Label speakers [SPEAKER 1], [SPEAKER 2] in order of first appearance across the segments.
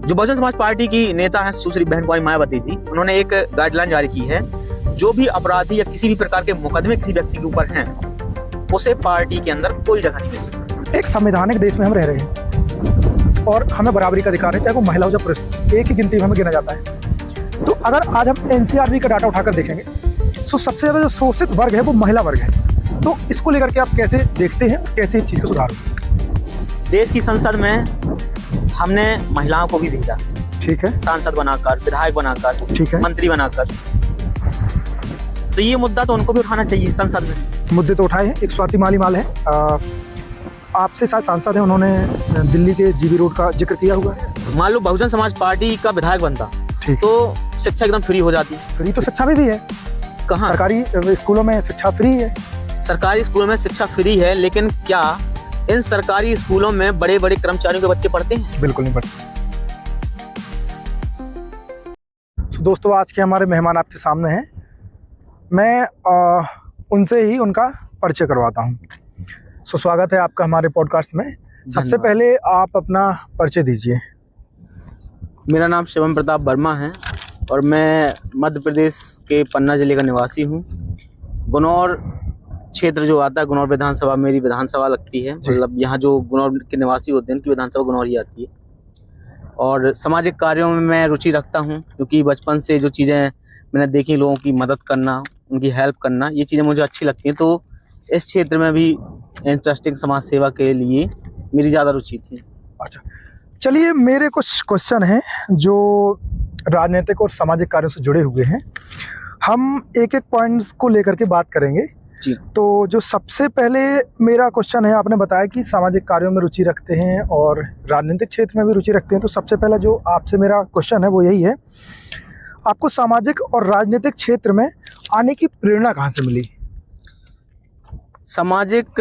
[SPEAKER 1] जो बहुजन समाज पार्टी की नेता हैं सुश्री बहन कुमारी मायावती जी, उन्होंने एक गाइडलाइन जारी की है, जो भी अपराधी या किसी भी प्रकार के मुकदमे किसी व्यक्ति के ऊपर हैं, उसे पार्टी के अंदर कोई जगह नहीं मिलेगी।
[SPEAKER 2] एक संवैधानिक देश में हम रह रहे हैं और हमें बराबरी का अधिकार है, चाहे वो महिला हो या पुरुष, एक ही गिनती में हमें गिना जाता है। तो अगर आज हम एनसीआरबी का डाटा उठाकर देखेंगे तो सबसे ज़्यादा जो शोषित वर्ग है वो महिला वर्ग है। तो इसको लेकर के आप कैसे देखते हैं, कैसे इस चीज़ को सुधारें?
[SPEAKER 1] देश की संसद में हमने महिलाओं को भी भेजा,
[SPEAKER 2] ठीक है,
[SPEAKER 1] सांसद बनाकर, विधायक बनाकर,
[SPEAKER 2] ठीक है,
[SPEAKER 1] मंत्री बनाकर। तो ये मुद्दा तो उनको भी उठाना चाहिए संसद में।
[SPEAKER 2] मुद्दे तो उठाए हैं। एक स्वाति मालीवाल है, आपसे शायद सांसद है, उन्होंने दिल्ली के जीबी रोड का जिक्र किया हुआ है।
[SPEAKER 1] मान लो बहुजन समाज पार्टी का विधायक बनता,
[SPEAKER 2] ठीक,
[SPEAKER 1] तो शिक्षा एकदम फ्री हो जाती।
[SPEAKER 2] फ्री तो शिक्षा में भी है,
[SPEAKER 1] कहाँ?
[SPEAKER 2] सरकारी स्कूलों में शिक्षा फ्री है।
[SPEAKER 1] सरकारी स्कूलों में शिक्षा फ्री है, लेकिन क्या इन सरकारी स्कूलों में बड़े बड़े कर्मचारियों के बच्चे पढ़ते हैं?
[SPEAKER 2] बिल्कुल नहीं पढ़ते। तो दोस्तों, आज के हमारे मेहमान आपके सामने हैं। मैं उनसे ही उनका परिचय करवाता हूँ। सो स्वागत है आपका हमारे पॉडकास्ट में। सबसे पहले आप अपना परिचय दीजिए।
[SPEAKER 1] मेरा नाम शिवम प्रताप वर्मा है और मैं मध्य प्रदेश के पन्ना जिले का निवासी हूँ। गुनौर क्षेत्र जो आता है, गुनौर विधानसभा मेरी विधानसभा लगती है। मतलब यहाँ जो गुनौर के निवासी होते हैं उनकी विधानसभा गुनौर ही आती है। और सामाजिक कार्यों में मैं रुचि रखता हूँ, क्योंकि बचपन से जो चीज़ें मैंने देखी, लोगों की मदद करना, उनकी हेल्प करना, ये चीज़ें मुझे अच्छी लगती हैं। तो इस क्षेत्र में भी इंटरेस्टिंग समाज सेवा के लिए मेरी ज़्यादा रुचि थी।
[SPEAKER 2] अच्छा, चलिए, मेरे कुछ क्वेश्चन हैं जो राजनीतिक और सामाजिक कार्यों से जुड़े हुए हैं। हम एक एक पॉइंट्स को लेकर के बात करेंगे
[SPEAKER 1] जी।
[SPEAKER 2] तो जो सबसे पहले मेरा क्वेश्चन है, आपने बताया कि सामाजिक कार्यों में रुचि रखते हैं और राजनीतिक क्षेत्र में भी रुचि रखते हैं। तो सबसे पहला जो आपसे मेरा क्वेश्चन है वो यही है, आपको सामाजिक और राजनीतिक क्षेत्र में आने की प्रेरणा कहाँ से मिली?
[SPEAKER 1] सामाजिक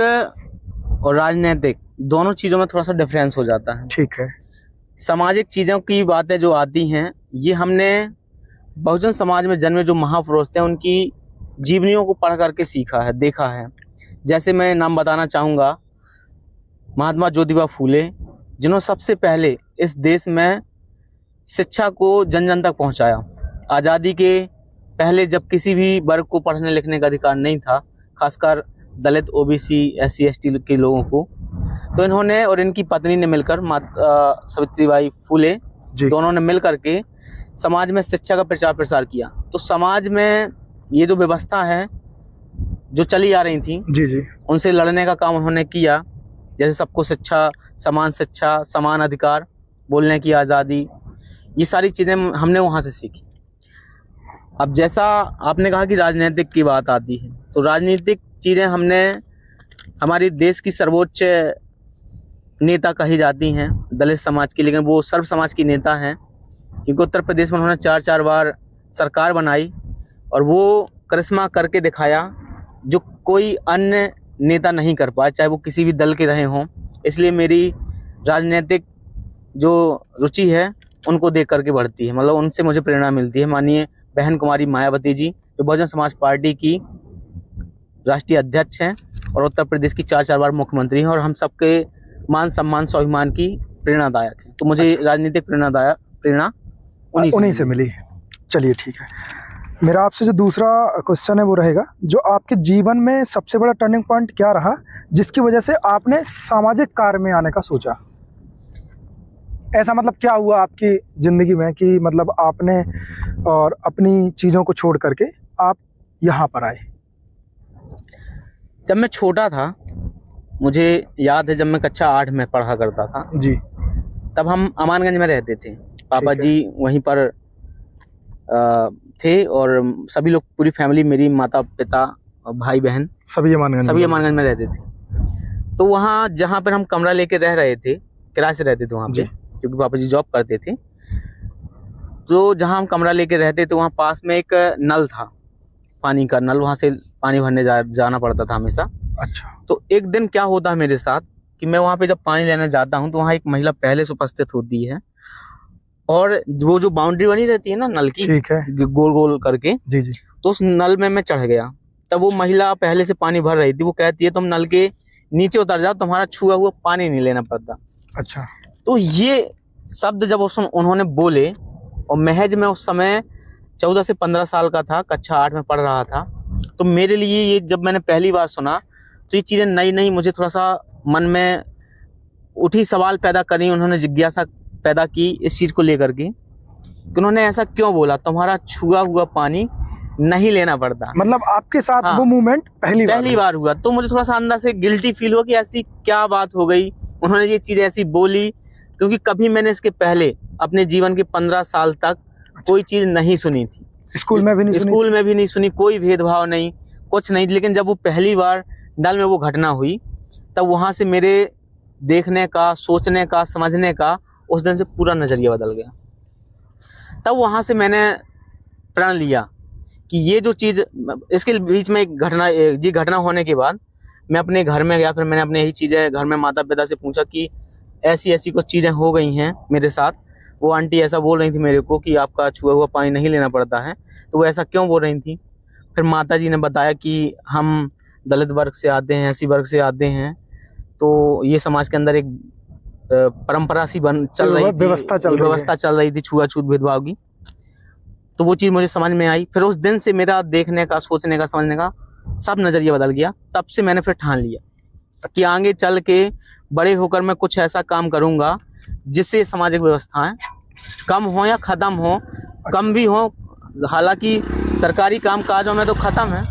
[SPEAKER 1] और राजनीतिक दोनों चीज़ों में थोड़ा सा डिफरेंस हो जाता है।
[SPEAKER 2] ठीक है।
[SPEAKER 1] सामाजिक चीज़ों की बातें जो आती हैं, ये हमने बहुजन समाज में जन्मे जो महापुरुष हैं उनकी जीवनियों को पढ़ करके सीखा है, देखा है। जैसे मैं नाम बताना चाहूँगा, महात्मा ज्योतिबा फूले, जिन्होंने सबसे पहले इस देश में शिक्षा को जन जन तक पहुँचाया। आज़ादी के पहले जब किसी भी वर्ग को पढ़ने लिखने का अधिकार नहीं था, खासकर दलित, ओबीसी, SC ST के लोगों को, तो इन्होंने और इनकी पत्नी ने मिलकर, सावित्रीबाई फूले, दोनों ने मिल करके समाज में शिक्षा का प्रचार प्रसार किया। तो समाज में ये जो व्यवस्था है जो चली आ रही थी,
[SPEAKER 2] जी,
[SPEAKER 1] उनसे लड़ने का काम उन्होंने किया। जैसे सबको शिक्षा, समान अधिकार, बोलने की आज़ादी, ये सारी चीज़ें हमने वहाँ से सीखी। अब जैसा आपने कहा कि राजनीतिक की बात आती है, तो राजनीतिक चीज़ें हमने, हमारी देश की सर्वोच्च नेता कही जाती हैं दलित समाज की, लेकिन वो सर्व समाज की नेता हैं, क्योंकि उत्तर प्रदेश में उन्होंने 4 बार सरकार बनाई और वो करिश्मा करके दिखाया जो कोई अन्य नेता नहीं कर पाया, चाहे वो किसी भी दल के रहे हों। इसलिए मेरी राजनीतिक जो रुचि है उनको देख करके बढ़ती है, मतलब उनसे मुझे प्रेरणा मिलती है। माननीय बहन कुमारी मायावती जी, जो बहुजन समाज पार्टी की राष्ट्रीय अध्यक्ष हैं और उत्तर प्रदेश की 4 बार मुख्यमंत्री हैं, और हम सबके मान सम्मान स्वाभिमान की प्रेरणादायक हैं। तो मुझे राजनीतिक प्रेरणा उन्हीं से मिली।
[SPEAKER 2] चलिए, ठीक है। मेरा आपसे जो दूसरा क्वेश्चन है वो रहेगा, जो आपके जीवन में सबसे बड़ा टर्निंग पॉइंट क्या रहा जिसकी वजह से आपने सामाजिक कार्य में आने का सोचा? ऐसा मतलब क्या हुआ आपकी ज़िंदगी में कि मतलब आपने और अपनी चीज़ों को छोड़ करके आप यहाँ पर आए?
[SPEAKER 1] जब मैं छोटा था, मुझे याद है, जब मैं कक्षा 8 में पढ़ा करता था
[SPEAKER 2] जी,
[SPEAKER 1] तब हम अमानगंज में रहते थे। पापा जी वहीं पर थे और सभी लोग, पूरी फैमिली, मेरी माता पिता, भाई बहन, सभी अमानगंज में रहते थे। तो वहाँ जहाँ पर हम कमरा लेके रह रहे थे, किराए से रहते थे वहाँ पे, क्योंकि पापा जी जॉब करते थे। तो जहाँ हम कमरा लेके रहते थे वहाँ पास में एक नल था, पानी का नल, वहाँ से पानी भरने जाना पड़ता था हमेशा।
[SPEAKER 2] अच्छा।
[SPEAKER 1] तो एक दिन क्या होता है मेरे साथ कि मैं वहाँ पे जब पानी लेने जाता हूँ तो वहाँ एक महिला पहले से उपस्थित होती है, और वो जो बाउंड्री बनी रहती है ना नल की,
[SPEAKER 2] ठीक है,
[SPEAKER 1] गोल गोल करके,
[SPEAKER 2] जी,
[SPEAKER 1] तो उस नल में मैं चढ़ गया। तब वो महिला पहले से पानी भर रही थी, वो कहती है तुम नल के नीचे उतर जाओ, तुम्हारा छुआ हुआ पानी नहीं लेना पड़ता।
[SPEAKER 2] अच्छा।
[SPEAKER 1] तो ये शब्द जब उन्होंने बोले, और महज मैं उस समय 14 से 15 साल का था, कक्षा 8 में पढ़ रहा था, तो मेरे लिए ये जब मैंने पहली बार सुना तो ये चीज़ें नई नई मुझे थोड़ा सा मन में उठी, सवाल पैदा करी, उन्होंने जिज्ञासा पैदा की इस चीज़ को लेकर के कि उन्होंने ऐसा क्यों बोला, तुम्हारा छुआ हुआ पानी नहीं लेना पड़ता।
[SPEAKER 2] मतलब आपके साथ
[SPEAKER 1] हाँ,
[SPEAKER 2] वो मूवमेंट पहली
[SPEAKER 1] बार हुआ, तो मुझे थोड़ा सा अंदर से गिल्टी फील हुआ कि ऐसी क्या बात हो गई, उन्होंने ये चीज़ ऐसी बोली, क्योंकि कभी मैंने इसके पहले अपने जीवन के 15 साल तक कोई चीज़ नहीं सुनी थी।
[SPEAKER 2] स्कूल में भी नहीं सुनी?
[SPEAKER 1] स्कूल में भी नहीं सुनी, कोई भेदभाव नहीं, कुछ नहीं। लेकिन जब वो पहली बार नल में वो घटना हुई, तब वहाँ से मेरे देखने का, सोचने का, समझने का उस दिन से पूरा नज़रिया बदल गया। तब वहाँ से मैंने प्रण लिया कि ये जो चीज़, इसके बीच में एक घटना होने के बाद मैं अपने घर में गया, फिर मैंने अपने यही चीज़ें घर में माता पिता से पूछा कि ऐसी ऐसी कुछ चीज़ें हो गई हैं मेरे साथ। वो आंटी ऐसा बोल रही थी मेरे को कि आपका छुआ हुआ पानी नहीं लेना पड़ता है, तो वो ऐसा क्यों बोल रही थी। फिर माता जी ने बताया कि हम दलित वर्ग से आते हैं, ऐसी वर्ग से आते हैं, तो ये समाज के अंदर एक परंपरा सी चल रही थी, व्यवस्था चल रही थी छुआछूत भेदभाव की। तो वो चीज़ मुझे समझ में आई। फिर उस दिन से मेरा देखने का, सोचने का, समझने का सब नज़रिया बदल गया। तब से मैंने फिर ठान लिया कि आगे चल के बड़े होकर मैं कुछ ऐसा काम करूँगा जिससे सामाजिक व्यवस्थाएं कम हो या ख़त्म हो, कम भी हो। हालांकि सरकारी काम काजों में तो ख़त्म है,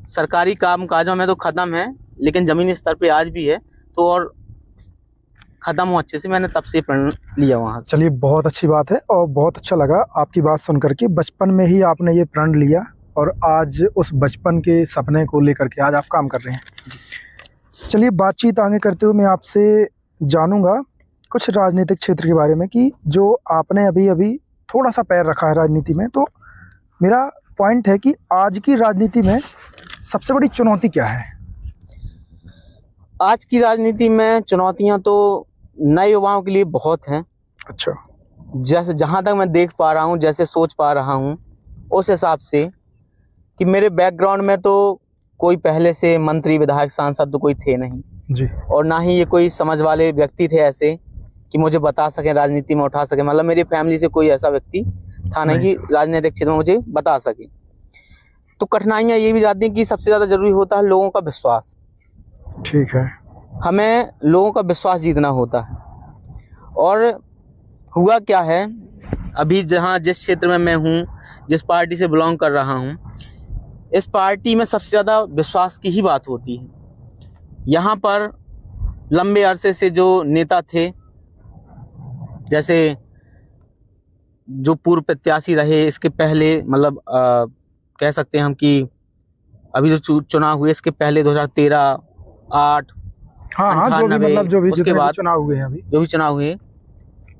[SPEAKER 1] सरकारी काम काजों में तो ख़त्म है, लेकिन ज़मीनी स्तर पे आज भी है, तो और ख़त्म हो अच्छे से। मैंने तब से प्रण लिया वहाँ से।
[SPEAKER 2] चलिए, बहुत अच्छी बात है और बहुत अच्छा लगा आपकी बात सुन करके। बचपन में ही आपने ये प्रण लिया और आज उस बचपन के सपने को लेकर के आज आप काम कर रहे हैं। चलिए, बातचीत आगे करते हुए मैं आपसे जानूंगा कुछ राजनीतिक क्षेत्र के बारे में कि जो आपने अभी अभी थोड़ा सा पैर रखा है राजनीति में, तो मेरा पॉइंट है कि आज की राजनीति में सबसे बड़ी चुनौती क्या है?
[SPEAKER 1] आज की राजनीति में चुनौतियां तो नए युवाओं के लिए बहुत हैं।
[SPEAKER 2] अच्छा।
[SPEAKER 1] जैसे जहां तक मैं देख पा रहा हूं, जैसे सोच पा रहा हूं, उस हिसाब से कि मेरे बैकग्राउंड में तो कोई पहले से मंत्री, विधायक, सांसद तो कोई थे नहीं
[SPEAKER 2] जी,
[SPEAKER 1] और ना ही ये कोई समझ वाले व्यक्ति थे ऐसे कि मुझे बता सके, राजनीति में उठा सके। मतलब मेरी फैमिली से कोई ऐसा व्यक्ति था नहीं कि राजनीतिक क्षेत्र में मुझे बता सके। तो कठिनाइयाँ ये भी जाती हैं कि सबसे ज़्यादा जरूरी होता है लोगों का विश्वास।
[SPEAKER 2] ठीक है।
[SPEAKER 1] हमें लोगों का विश्वास जीतना होता है। और हुआ क्या है, अभी जिस क्षेत्र में मैं हूँ, जिस पार्टी से बिलोंग कर रहा हूँ, इस पार्टी में सबसे ज़्यादा विश्वास की ही बात होती है। यहाँ पर लंबे अरसे से जो नेता थे, जैसे जो पूर्व प्रत्याशी रहे इसके पहले, मतलब कह सकते हैं हम कि अभी जो चुनाव हुए इसके पहले 2013, 8,
[SPEAKER 2] हाँ, जो भी मतलब जो भी
[SPEAKER 1] उसके बाद
[SPEAKER 2] चुनाव हुए हैं, अभी
[SPEAKER 1] जो भी चुनाव हुए,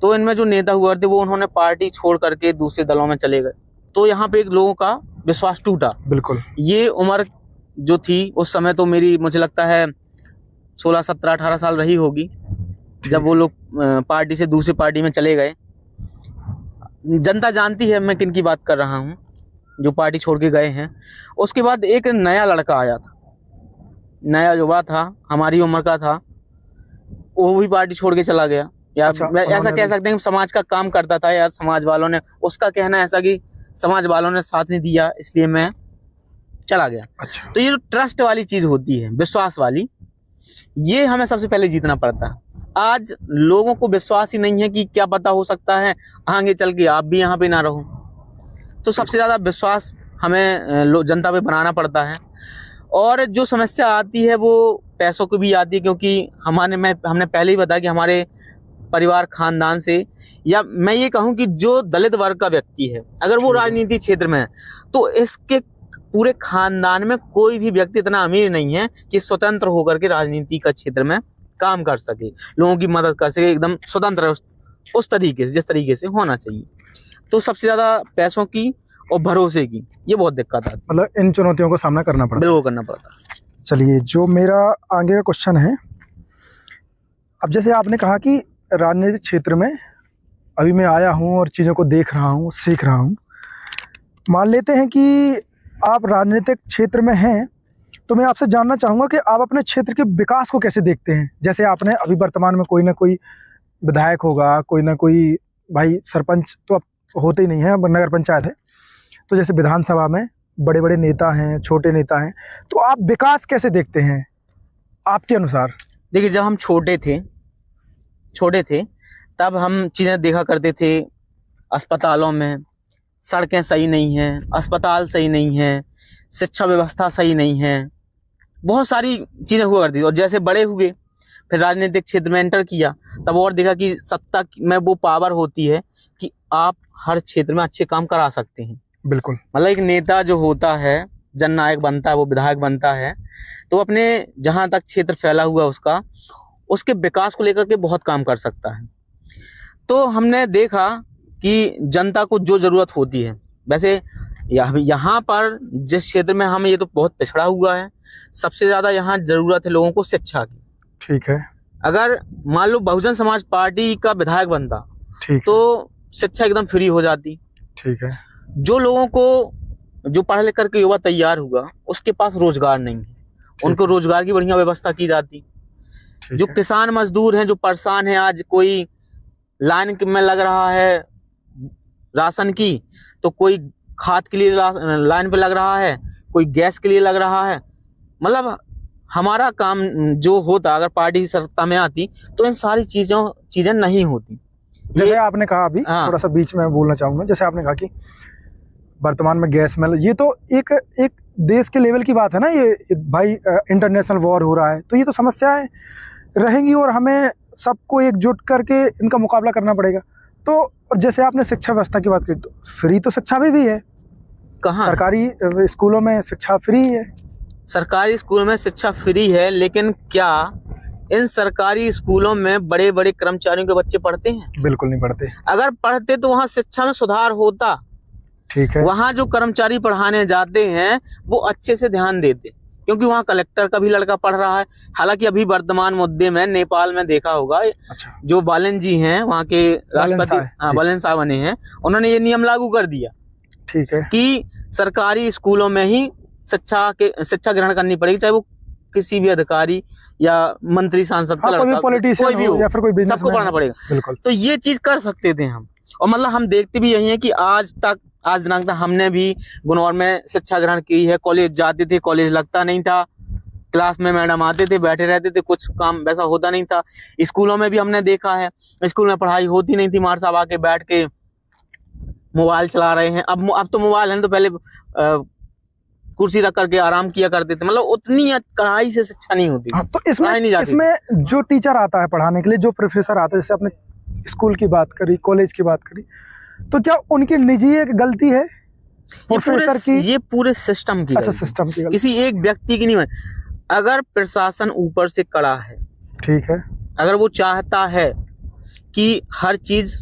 [SPEAKER 1] तो इनमें जो नेता हुआ थे वो उन्होंने पार्टी छोड़ करके दूसरे दलों में चले गए। तो यहाँ पे एक लोगों का विश्वास टूटा।
[SPEAKER 2] बिल्कुल।
[SPEAKER 1] ये उम्र जो थी उस समय तो मेरी, मुझे लगता है 16, 17, 18 साल रही होगी जब वो लोग पार्टी से दूसरी पार्टी में चले गए। जनता जानती है मैं किन की बात कर रहा हूँ, जो पार्टी छोड़ के गए हैं। उसके बाद एक नया लड़का आया था, नया युवा था, हमारी उम्र का था, वो भी पार्टी छोड़ के चला गया। या ऐसा कह सकते हैं समाज का काम करता था, या समाज वालों ने, उसका कहना ऐसा कि समाज वालों ने साथ नहीं दिया इसलिए मैं चला गया।
[SPEAKER 2] अच्छा।
[SPEAKER 1] तो ये जो ट्रस्ट वाली चीज़ होती है, विश्वास वाली, ये हमें सबसे पहले जीतना पड़ता है। आज लोगों को विश्वास ही नहीं है कि क्या पता हो सकता है आगे चल के आप भी यहाँ पे ना रहो। तो सबसे ज़्यादा विश्वास हमें जनता पे बनाना पड़ता है। और जो समस्या आती है वो पैसों की भी आती है, क्योंकि हमने पहले ही बताया कि हमारे परिवार, खानदान से, या मैं ये कहूँ कि जो दलित वर्ग का व्यक्ति है, अगर वो राजनीति क्षेत्र में है, तो इसके पूरे खानदान में कोई भी व्यक्ति इतना अमीर नहीं है कि स्वतंत्र होकर के राजनीति का क्षेत्र में काम कर सके, लोगों की मदद कर सके, एकदम स्वतंत्र उस तरीके से, जिस तरीके से होना चाहिए। तो सबसे ज़्यादा पैसों की और भरोसे की ये बहुत दिक्कत आती है।
[SPEAKER 2] मतलब इन चुनौतियों का सामना करना पड़ता है।
[SPEAKER 1] बिल्कुल करना पड़ता है।
[SPEAKER 2] चलिए, जो मेरा आगे का क्वेश्चन है, अब जैसे आपने कहा कि राजनीतिक क्षेत्र में अभी मैं आया हूँ और चीज़ों को देख रहा हूँ, सीख रहा हूँ। मान लेते हैं कि आप राजनीतिक क्षेत्र में हैं, तो तो मैं आपसे जानना चाहूँगा कि आप अपने क्षेत्र के विकास को कैसे देखते हैं। जैसे आपने अभी वर्तमान में कोई ना कोई विधायक होगा, कोई ना कोई भाई सरपंच तो अब होते ही नहीं है, नगर पंचायत है, तो जैसे विधानसभा में बड़े बड़े नेता हैं, छोटे नेता हैं, तो आप विकास कैसे देखते हैं आपके अनुसार?
[SPEAKER 1] देखिए, जब हम छोटे थे तब हम चीज़ें देखा करते थे, अस्पतालों में सड़कें सही नहीं हैं, अस्पताल सही नहीं है, शिक्षा व्यवस्था सही नहीं है, बहुत सारी चीज़ें हुआ करती थी। और जैसे बड़े हुए, फिर राजनीतिक क्षेत्र में एंटर किया, तब और देखा कि सत्ता में वो पावर होती है कि आप हर क्षेत्र में अच्छे काम करा सकते हैं।
[SPEAKER 2] बिल्कुल।
[SPEAKER 1] मतलब एक नेता जो होता है, जननायक बनता है, वो विधायक बनता है, तो अपने जहाँ तक क्षेत्र फैला हुआ उसके विकास को लेकर के बहुत काम कर सकता है। तो हमने देखा कि जनता को जो ज़रूरत होती है, वैसे यहाँ पर जिस क्षेत्र में हम, ये तो बहुत पिछड़ा हुआ है, सबसे ज़्यादा यहाँ ज़रूरत है लोगों को शिक्षा की।
[SPEAKER 2] ठीक है।
[SPEAKER 1] अगर मान लो बहुजन समाज पार्टी का विधायक बनता,
[SPEAKER 2] ठीक
[SPEAKER 1] तो शिक्षा एकदम फ्री हो जाती।
[SPEAKER 2] ठीक है।
[SPEAKER 1] जो लोगों को, जो पढ़ लिख करके युवा तैयार हुआ, उसके पास रोजगार नहीं है, उनको रोजगार की बढ़िया व्यवस्था की जाती। जो किसान मजदूर हैं, जो परेशान हैं, आज कोई लाइन में लग रहा है राशन की, तो कोई खाद के लिए लाइन पे लग रहा है, कोई गैस के लिए लग रहा है। मतलब हमारा काम जो होता, अगर पार्टी सत्ता में आती, तो इन सारी चीजें नहीं होती।
[SPEAKER 2] जैसे आपने कहा अभी,
[SPEAKER 1] हाँ।
[SPEAKER 2] थोड़ा सा बीच में बोलना चाहूँगा, जैसे आपने कहा कि वर्तमान में गैस में, ये तो एक देश के लेवल की बात है ना, ये भाई इंटरनेशनल वॉर हो रहा है, तो ये तो समस्याएं रहेंगी और हमें सबको एकजुट करके इनका मुकाबला करना पड़ेगा। तो और जैसे आपने शिक्षा व्यवस्था की बात की, तो फ्री तो शिक्षा भी है,
[SPEAKER 1] कहाँ
[SPEAKER 2] सरकारी स्कूलों में शिक्षा फ्री है।
[SPEAKER 1] सरकारी स्कूल में शिक्षा फ्री है, लेकिन क्या इन सरकारी स्कूलों में बड़े बड़े कर्मचारियों के बच्चे पढ़ते हैं?
[SPEAKER 2] बिल्कुल नहीं पढ़ते।
[SPEAKER 1] अगर पढ़ते तो वहाँ शिक्षा में सुधार होता।
[SPEAKER 2] ठीक है।
[SPEAKER 1] वहाँ जो कर्मचारी पढ़ाने जाते हैं वो अच्छे से ध्यान देते, क्योंकि वहाँ कलेक्टर का भी लड़का पढ़ रहा है। हालांकि अभी वर्तमान मुद्दे में नेपाल में देखा होगा,
[SPEAKER 2] अच्छा।
[SPEAKER 1] जो बालन जी हैं, वहाँ के राष्ट्रपति, हाँ, बालन साहब बने हैं, उन्होंने ये नियम लागू कर दिया।
[SPEAKER 2] ठीक है।
[SPEAKER 1] कि सरकारी स्कूलों में ही शिक्षा ग्रहण करनी पड़ेगी, चाहे वो किसी भी अधिकारी या मंत्री सांसद का लड़का, कोई भी हो,
[SPEAKER 2] या फिर कोई
[SPEAKER 1] सबको पढ़ना पड़ेगा।
[SPEAKER 2] बिल्कुल।
[SPEAKER 1] तो ये चीज कर सकते थे हम। और मतलब हम देखते भी यही है कि आज दिनांक तक हमने भी गुनौर में शिक्षा ग्रहण की है। कॉलेज जाते थे, कॉलेज लगता नहीं था, क्लास में मैडम आते थे, बैठे रहते थे, कुछ काम वैसा होता नहीं था। स्कूलों में भी हमने देखा है, स्कूल में पढ़ाई होती नहीं थी, मार साहब आके बैठ के मोबाइल चला रहे हैं। अब तो मोबाइल है, तो पहले कुर्सी रख करके आराम किया करते थे। मतलब उतनी कड़ाई से शिक्षा नहीं होती।
[SPEAKER 2] हाँ, तो इसमें जो टीचर आता है पढ़ाने के लिए, जो प्रोफेसर आता है, जैसे आपने स्कूल की बात करी, कॉलेज की बात करी, तो क्या उनकी निजी एक गलती है प्रोफेसर की?
[SPEAKER 1] ये पूरे सिस्टम की।
[SPEAKER 2] अच्छा, सिस्टम की गलती,
[SPEAKER 1] किसी एक व्यक्ति की नहीं। अगर प्रशासन ऊपर से कड़ा है,
[SPEAKER 2] ठीक है,
[SPEAKER 1] अगर वो चाहता है कि हर चीज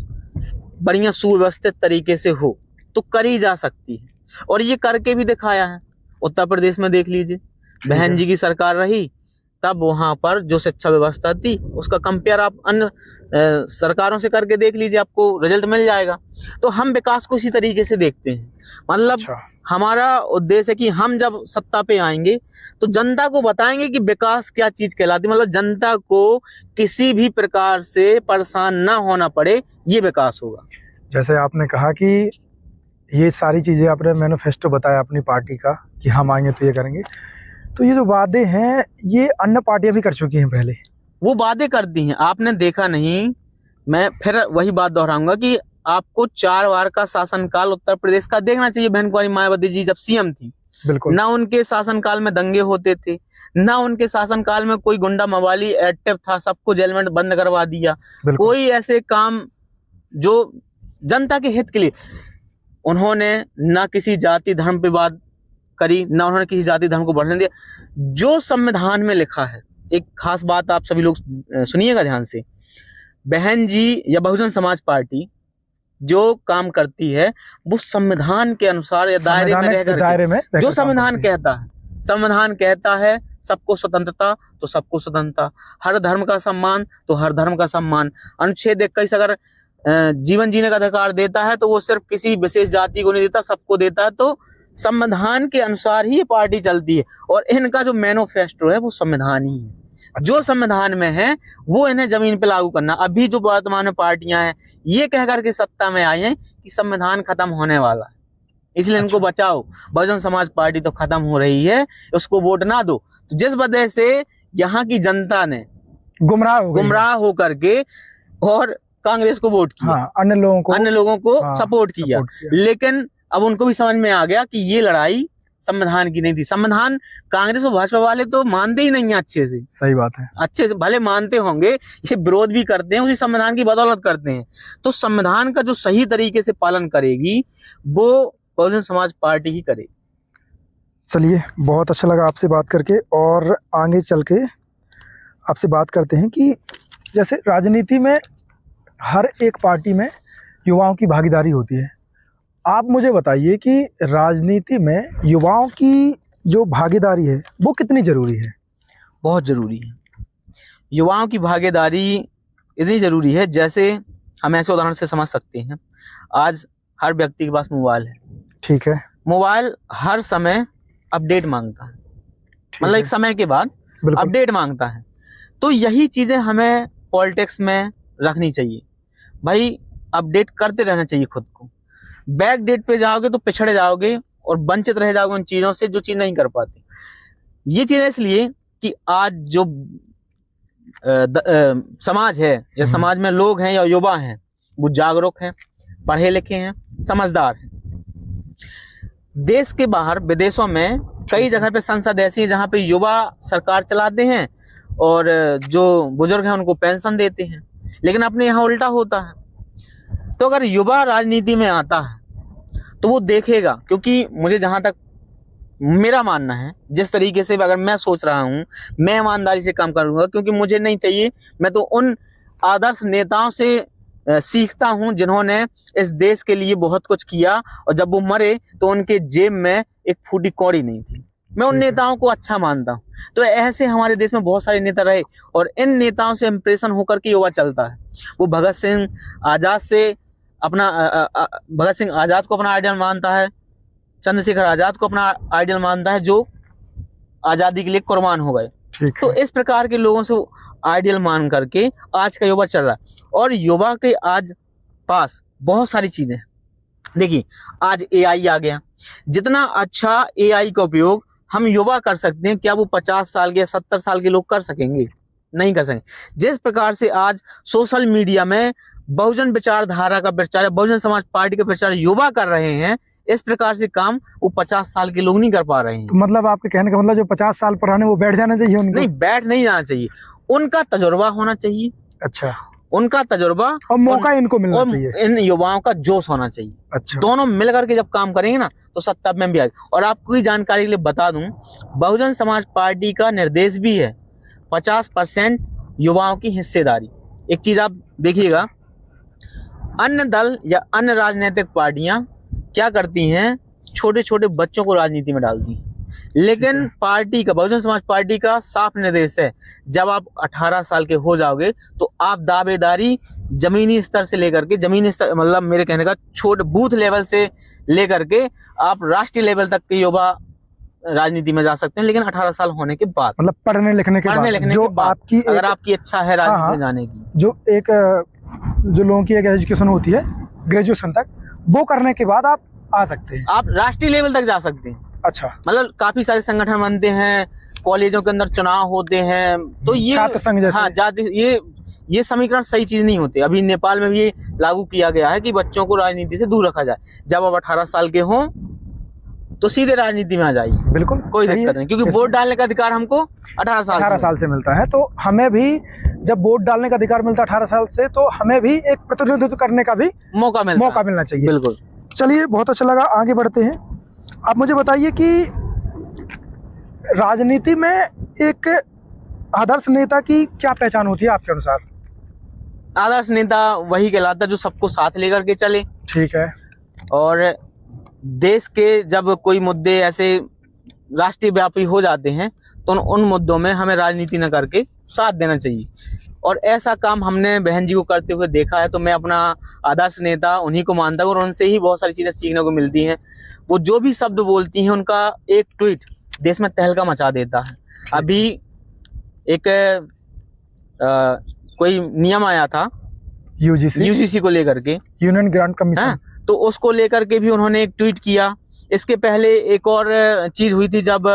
[SPEAKER 1] बढ़िया सुव्यवस्थित तरीके से हो, तो करी जा सकती है। और ये करके भी दिखाया है। उत्तर प्रदेश में देख लीजिए, बहन जी की सरकार रही, तब वहां पर जो शिक्षा व्यवस्था थी, उसका कंपेयर आप अन्य सरकारों से करके देख लीजिए, आपको रिजल्ट मिल जाएगा। तो हम विकास को इसी तरीके से देखते हैं। मतलब हमारा उद्देश्य है कि हम जब सत्ता पे आएंगे तो जनता को बताएंगे कि विकास क्या चीज कहलाती है। मतलब जनता को किसी भी प्रकार से परेशान ना होना पड़े, ये विकास होगा।
[SPEAKER 2] जैसे आपने कहा कि ये सारी चीज़ें, आपने मैनिफेस्टो बताया अपनी पार्टी का कि हम आएंगे तो ये करेंगे, तो ये जो वादे हैं ये अन्य पार्टियां भी कर चुकी हैं पहले।
[SPEAKER 1] वो वादे करती हैं, आपने देखा नहीं। मैं फिर वही बात दोहराऊंगा कि आपको 4 बार का शासनकाल उत्तर प्रदेश का देखना चाहिए। बहन कुमारी मायावती जी जब सीएम थी,
[SPEAKER 2] बिल्कुल,
[SPEAKER 1] ना उनके शासनकाल में दंगे होते थे, ना उनके शासनकाल में कोई गुंडा मवाली एक्टिव था, सबको जेल में बंद करवा दिया। कोई ऐसे काम जो जनता के हित के लिए, उन्होंने ना किसी जाति धर्म पे बात करी, ना उन्होंने किसी जाति धर्म को बढ़ने दिया। जो संविधान में लिखा है, एक खास बात आप सभी लोग सुनिएगा ध्यान से, बहन जी या बहुजन समाज पार्टी जो काम करती है वो संविधान के अनुसार या दायरे में जो संविधान कहता है। संविधान कहता है सबको स्वतंत्रता, तो सबको स्वतंत्रता, हर धर्म का सम्मान, तो हर धर्म का सम्मान। अनुच्छेद 21 अगर जीवन जीने का अधिकार देता है तो वो सिर्फ किसी विशेष जाति को नहीं देता, सबको देता है। तो संविधान के अनुसार ही ये पार्टी चलती है और इनका जो मैनिफेस्टो है वो संविधान ही है। जो संविधान में है वो इन्हें जमीन पे लागू करना। अभी जो वर्तमान में पार्टियां हैं ये कह करके सत्ता में आई हैं कि संविधान खत्म होने वाला है, इसलिए इनको बचाओ। बहुजन समाज पार्टी तो खत्म हो रही है, उसको वोट ना दो। तो जिस वजह से यहाँ की जनता ने गुमराह हो करके और कांग्रेस को वोट किया,
[SPEAKER 2] हाँ, अन्य लोगों को
[SPEAKER 1] हाँ, सपोर्ट किया। लेकिन अब उनको भी समझ में आ गया कि ये लड़ाई संविधान की नहीं थी। संविधान कांग्रेस और भाजपा वाले तो मानते ही नहीं है अच्छे से।
[SPEAKER 2] सही बात है।
[SPEAKER 1] अच्छे से भले मानते होंगे, ये विरोध भी करते हैं, उसी संविधान की बदौलत करते हैं। तो संविधान का जो सही तरीके से पालन करेगी वो बहुजन समाज पार्टी ही करेगी।
[SPEAKER 2] चलिए, बहुत अच्छा लगा आपसे बात करके, और आगे चल के आपसे बात करते हैं कि जैसे राजनीति में हर एक पार्टी में युवाओं की भागीदारी होती है। आप मुझे बताइए कि राजनीति में युवाओं की जो भागीदारी है वो कितनी ज़रूरी है?
[SPEAKER 1] बहुत ज़रूरी है। युवाओं की भागीदारी इतनी ज़रूरी है, जैसे हम ऐसे उदाहरण से समझ सकते हैं। आज हर व्यक्ति के पास मोबाइल है।
[SPEAKER 2] ठीक है।
[SPEAKER 1] मोबाइल हर समय अपडेट मांगता है, मतलब एक समय के बाद अपडेट मांगता है। तो यही चीज़ें हमें पॉलिटिक्स में रखनी चाहिए भाई। अपडेट करते रहना चाहिए खुद को। बैक डेट पे जाओगे तो पिछड़े जाओगे और वंचित रह जाओगे उन चीज़ों से जो चीज़ नहीं कर पाते। ये चीज़ इसलिए कि आज जो समाज है या समाज में लोग हैं या युवा हैं वो जागरूक हैं, पढ़े लिखे हैं, समझदार हैं। देश के बाहर विदेशों में कई जगह पे संसद ऐसी है जहाँ पे युवा सरकार चलाते हैं और जो बुजुर्ग हैं उनको पेंशन देते हैं, लेकिन अपने यहाँ उल्टा होता है। तो अगर युवा राजनीति में आता है तो वो देखेगा, क्योंकि मुझे जहाँ तक मेरा मानना है, जिस तरीके से अगर मैं सोच रहा हूँ, मैं ईमानदारी से काम करूँगा, क्योंकि मुझे नहीं चाहिए। मैं तो उन आदर्श नेताओं से सीखता हूँ जिन्होंने इस देश के लिए बहुत कुछ किया और जब वो मरे तो उनके जेब में एक फूटी कौड़ी नहीं थी। मैं उन नेताओं को अच्छा मानता हूँ। तो ऐसे हमारे देश में बहुत सारे नेता रहे और इन नेताओं से इंप्रेशन होकर के युवा चलता है। वो भगत सिंह आज़ाद को अपना आइडियल मानता है, चंद्रशेखर आज़ाद को अपना आइडियल मानता है, जो आज़ादी के लिए कुर्बान हो गए। तो इस प्रकार के लोगों से आइडियल मान करके आज का युवा चल रहा है। और युवा के आज पास बहुत सारी चीजें हैं। देखिए, आज एआई आ गया। जितना अच्छा एआई का उपयोग हम युवा कर सकते हैं, क्या वो 50 साल के या 70 साल के लोग कर सकेंगे? नहीं कर सकेंगे। जिस प्रकार से आज सोशल मीडिया में बहुजन विचारधारा का प्रचार, बहुजन समाज पार्टी का प्रचार युवा कर रहे हैं, इस प्रकार से काम वो 50 साल के लोग नहीं कर पा रहे हैं।
[SPEAKER 2] तो मतलब आपके कहने का मतलब जो 50 साल पुराने वो बैठ जाना चाहिए उनको?
[SPEAKER 1] नहीं, बैठ नहीं जाना चाहिए, उनका तजुर्बा होना चाहिए।
[SPEAKER 2] अच्छा।
[SPEAKER 1] उनका तजुर्बा
[SPEAKER 2] और मौका इनको मिलना चाहिए,
[SPEAKER 1] इन युवाओं का जोश होना चाहिए।
[SPEAKER 2] अच्छा।
[SPEAKER 1] दोनों मिलकर के जब काम करेंगे ना तो सत्ता में भी आएगी। और आपको ही जानकारी के लिए बता दूं, बहुजन समाज पार्टी का निर्देश भी है 50% युवाओं की हिस्सेदारी। एक चीज आप देखिएगा, अन्य दल या अन्य राजनीतिक पार्टियां क्या करती हैं, छोटे छोटे बच्चों को राजनीति में डालती हैं। लेकिन पार्टी का, बहुजन समाज पार्टी का साफ निर्देश है, जब आप 18 साल के हो जाओगे तो आप दावेदारी जमीनी स्तर से लेकर के, जमीनी स्तर मतलब मेरे कहने का छोटे बूथ लेवल से लेकर के आप राष्ट्रीय लेवल तक के युवा राजनीति में जा सकते हैं, लेकिन 18 साल होने के बाद,
[SPEAKER 2] मतलब पढ़ने लिखने के बाद आपकी
[SPEAKER 1] अगर आपकी इच्छा है राजनीति में जाने की,
[SPEAKER 2] जो लोगों की एक एजुकेशन होती है ग्रेजुएशन तक, वो करने के बाद आप आ सकते हैं,
[SPEAKER 1] आप राष्ट्रीय लेवल तक जा सकते हैं।
[SPEAKER 2] अच्छा।
[SPEAKER 1] मतलब काफी सारे संगठन बनते हैं, कॉलेजों के अंदर चुनाव होते हैं, तो ये
[SPEAKER 2] छात्र संघ जैसे,
[SPEAKER 1] हाँ, जाति ये समीकरण सही चीज नहीं होती। अभी नेपाल में भी ये लागू किया गया है कि बच्चों को राजनीति से दूर रखा जाए। जब आप 18 साल के हों तो सीधे राजनीति में आ जाइए,
[SPEAKER 2] बिल्कुल
[SPEAKER 1] कोई दिक्कत नहीं, क्योंकि वोट डालने का अधिकार हमको 18 साल से
[SPEAKER 2] मिलता है। तो हमें भी जब वोट डालने का अधिकार मिलता है 18 साल से, तो हमें भी एक प्रतिनिधित्व करने का भी मौका मिलना चाहिए।
[SPEAKER 1] बिल्कुल।
[SPEAKER 2] चलिए, बहुत अच्छा लगा, आगे बढ़ते हैं। आप मुझे बताइए कि राजनीति में एक आदर्श नेता की क्या पहचान होती है आपके अनुसार?
[SPEAKER 1] आदर्श नेता वही कहलाता है जो सबको साथ लेकर के चले।
[SPEAKER 2] ठीक है।
[SPEAKER 1] और देश के जब कोई मुद्दे ऐसे राष्ट्रीय व्यापी हो जाते हैं तो उन मुद्दों में हमें राजनीति न करके साथ देना चाहिए। और ऐसा काम हमने बहन जी को करते हुए देखा है, तो मैं अपना आदर्श नेता उन्हीं को मानता हूँ और उनसे ही बहुत सारी चीज़ें सीखने को मिलती हैं। वो जो भी शब्द बोलती हैं, उनका एक ट्वीट देश में तहलका मचा देता है। अभी एक कोई नियम आया था यूजीसी को लेकर के,
[SPEAKER 2] यूनियन ग्रांट कमीशन,
[SPEAKER 1] तो उसको लेकर के भी उन्होंने एक ट्वीट किया। इसके पहले एक और चीज हुई थी, जब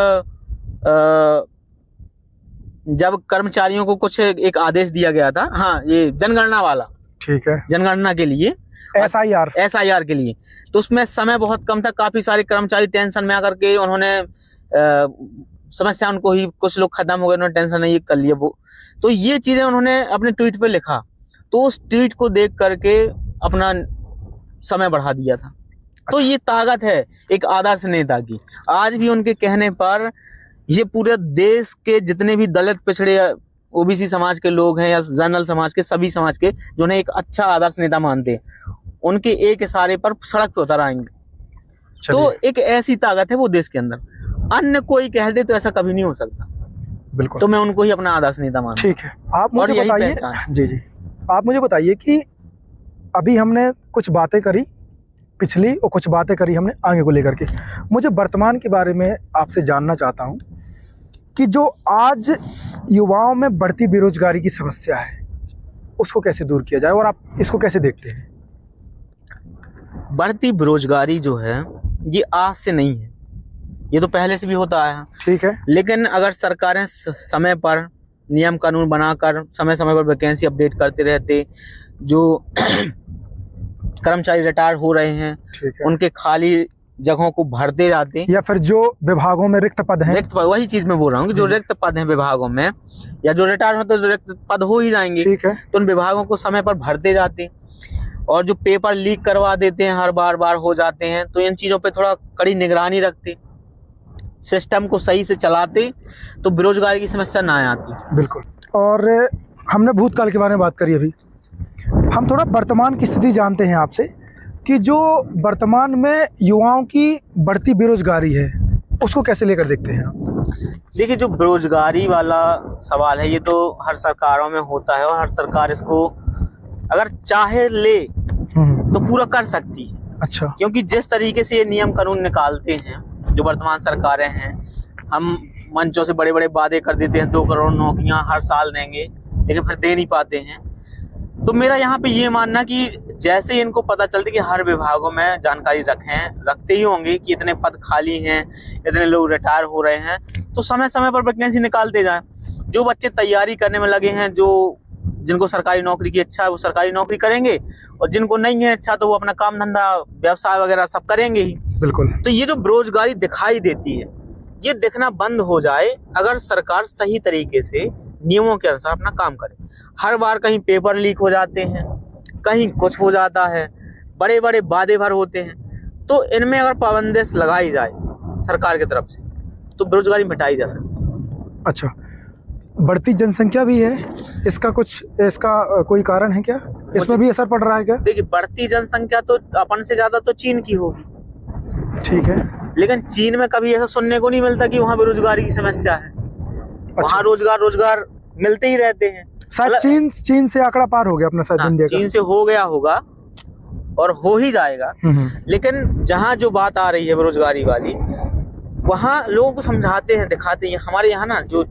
[SPEAKER 1] कर्मचारियों को कुछ एक आदेश दिया गया था, हाँ, ये जनगणना वाला, ठीक है, जनगणना के लिए एसआईआर के लिए, तो उसमें समय बहुत कम था। काफी सारे कर्मचारी टेंशन में आकर के उन्होंने समस्या उनको ही, कुछ लोग खत्म हो गए, उन्होंने टेंशन नहीं कर लिया वो। तो ये चीजें उन्होंने अपने ट्वीट पे लिखा, तो उस ट्वीट को देख करके अपना समय बढ़ा दिया था। तो ये ताकत है एक आदर्श नेता की। आज भी उनके कहने पर ये पूरे देश के जितने भी दलित, पिछड़े, ओबीसी समाज के लोग हैं या जनरल समाज के, सभी समाज के जो उन्हें एक अच्छा आदर्श नेता मानते हैं, उनके एक इशारे पर सड़क पे उतर आएंगे। तो एक ऐसी ताकत है वो देश के अंदर, अन्य कोई कह दे तो ऐसा कभी नहीं हो सकता।
[SPEAKER 2] बिल्कुल।
[SPEAKER 1] तो मैं उनको ही अपना आदर्श नेता मानता हूं।
[SPEAKER 2] ठीक है, आप मुझे बताइए, जी, आप मुझे बताइए कि अभी हमने कुछ बातें करी पिछली और कुछ बातें करी हमने आगे को लेकर के, मुझे वर्तमान के बारे में आपसे जानना चाहता हूं कि जो आज युवाओं में बढ़ती बेरोजगारी की समस्या है, उसको कैसे दूर किया जाए और आप इसको कैसे देखते हैं?
[SPEAKER 1] बढ़ती बेरोजगारी जो है ये आज से नहीं है, ये तो पहले से भी होता है,
[SPEAKER 2] ठीक है,
[SPEAKER 1] लेकिन अगर सरकारें समय पर नियम कानून बनाकर समय समय पर वैकेंसी अपडेट करते रहते, जो कर्मचारी रिटायर हो रहे हैं उनके खाली जगहों को भरते जाते, या फिर जो विभागों में रिक्त पद हैं, वही चीज मैं बोल रहा हूँ कि जो रिक्त पद हैं विभागों में, या जो रिटायर होते जो रिक्त पद हो ही जाएंगे, ठीक है, तो उन विभागों को समय पर भरते जाते, और जो पेपर लीक करवा देते हैं हर बार हो जाते हैं, तो इन चीजों पे थोड़ा कड़ी निगरानी रखते, सिस्टम को सही से चलाते, तो बेरोजगारी की समस्या ना आती।
[SPEAKER 2] बिल्कुल। और हमने भूतकाल के बारे में बात करी, अभी हम थोड़ा वर्तमान की स्थिति जानते हैं आपसे कि जो वर्तमान में युवाओं की बढ़ती बेरोजगारी है उसको कैसे लेकर देखते हैं आप?
[SPEAKER 1] देखिए, जो बेरोजगारी वाला सवाल है ये तो हर सरकारों में होता है, और हर सरकार इसको अगर चाहे ले तो पूरा कर सकती है।
[SPEAKER 2] अच्छा।
[SPEAKER 1] क्योंकि जिस तरीके से ये नियम कानून निकालते हैं जो वर्तमान सरकारें हैं, हम मंचों से बड़े बड़े वादे कर देते हैं 2 करोड़ नौकरियां हर साल देंगे, लेकिन फिर दे नहीं पाते हैं। तो मेरा यहाँ पे ये मानना कि जैसे ही इनको पता चलता कि हर विभागों में जानकारी रखते ही होंगे कि इतने पद खाली हैं, इतने लोग रिटायर हो रहे हैं, तो समय समय पर वैकेंसी निकालते जाएं। जो बच्चे तैयारी करने में लगे हैं, जिनको सरकारी नौकरी की इच्छा है वो सरकारी नौकरी करेंगे, और जिनको नहीं है इच्छा तो वो अपना काम धंधा व्यवसाय वगैरह सब करेंगे ही।
[SPEAKER 2] बिल्कुल।
[SPEAKER 1] तो ये जो बेरोजगारी दिखाई देती है ये दिखना बंद हो जाए अगर सरकार सही तरीके से नियमों के अनुसार अपना काम करे। हर बार कहीं पेपर लीक हो जाते हैं, कहीं कुछ हो जाता है, बड़े बड़े वादे भर होते हैं, तो इनमें अगर पाबंदी लगाई जाए सरकार की तरफ से तो बेरोजगारी मिटाई जा सकती है।
[SPEAKER 2] अच्छा, बढ़ती जनसंख्या भी है, इसका कोई कारण है क्या? इसमें भी असर पड़ रहा है क्या?
[SPEAKER 1] देखिए, बढ़ती जनसंख्या तो अपन से ज्यादा तो चीन की होगी,
[SPEAKER 2] ठीक है,
[SPEAKER 1] लेकिन चीन में कभी ऐसा सुनने को नहीं मिलता कि वहाँ बेरोजगारी की समस्या है।
[SPEAKER 2] अच्छा।
[SPEAKER 1] वहाँ रोजगार मिलते ही रहते हैं।
[SPEAKER 2] शायद चीन से आंकड़ा पार हो गया अपना, शायद इंडिया का।
[SPEAKER 1] चीन से हो गया होगा और हो ही जाएगा, लेकिन जहाँ जो बात आ रही है बेरोजगारी वाली, वहाँ लोगों को समझाते हैं, दिखाते हैं। हमारे यहाँ ना जो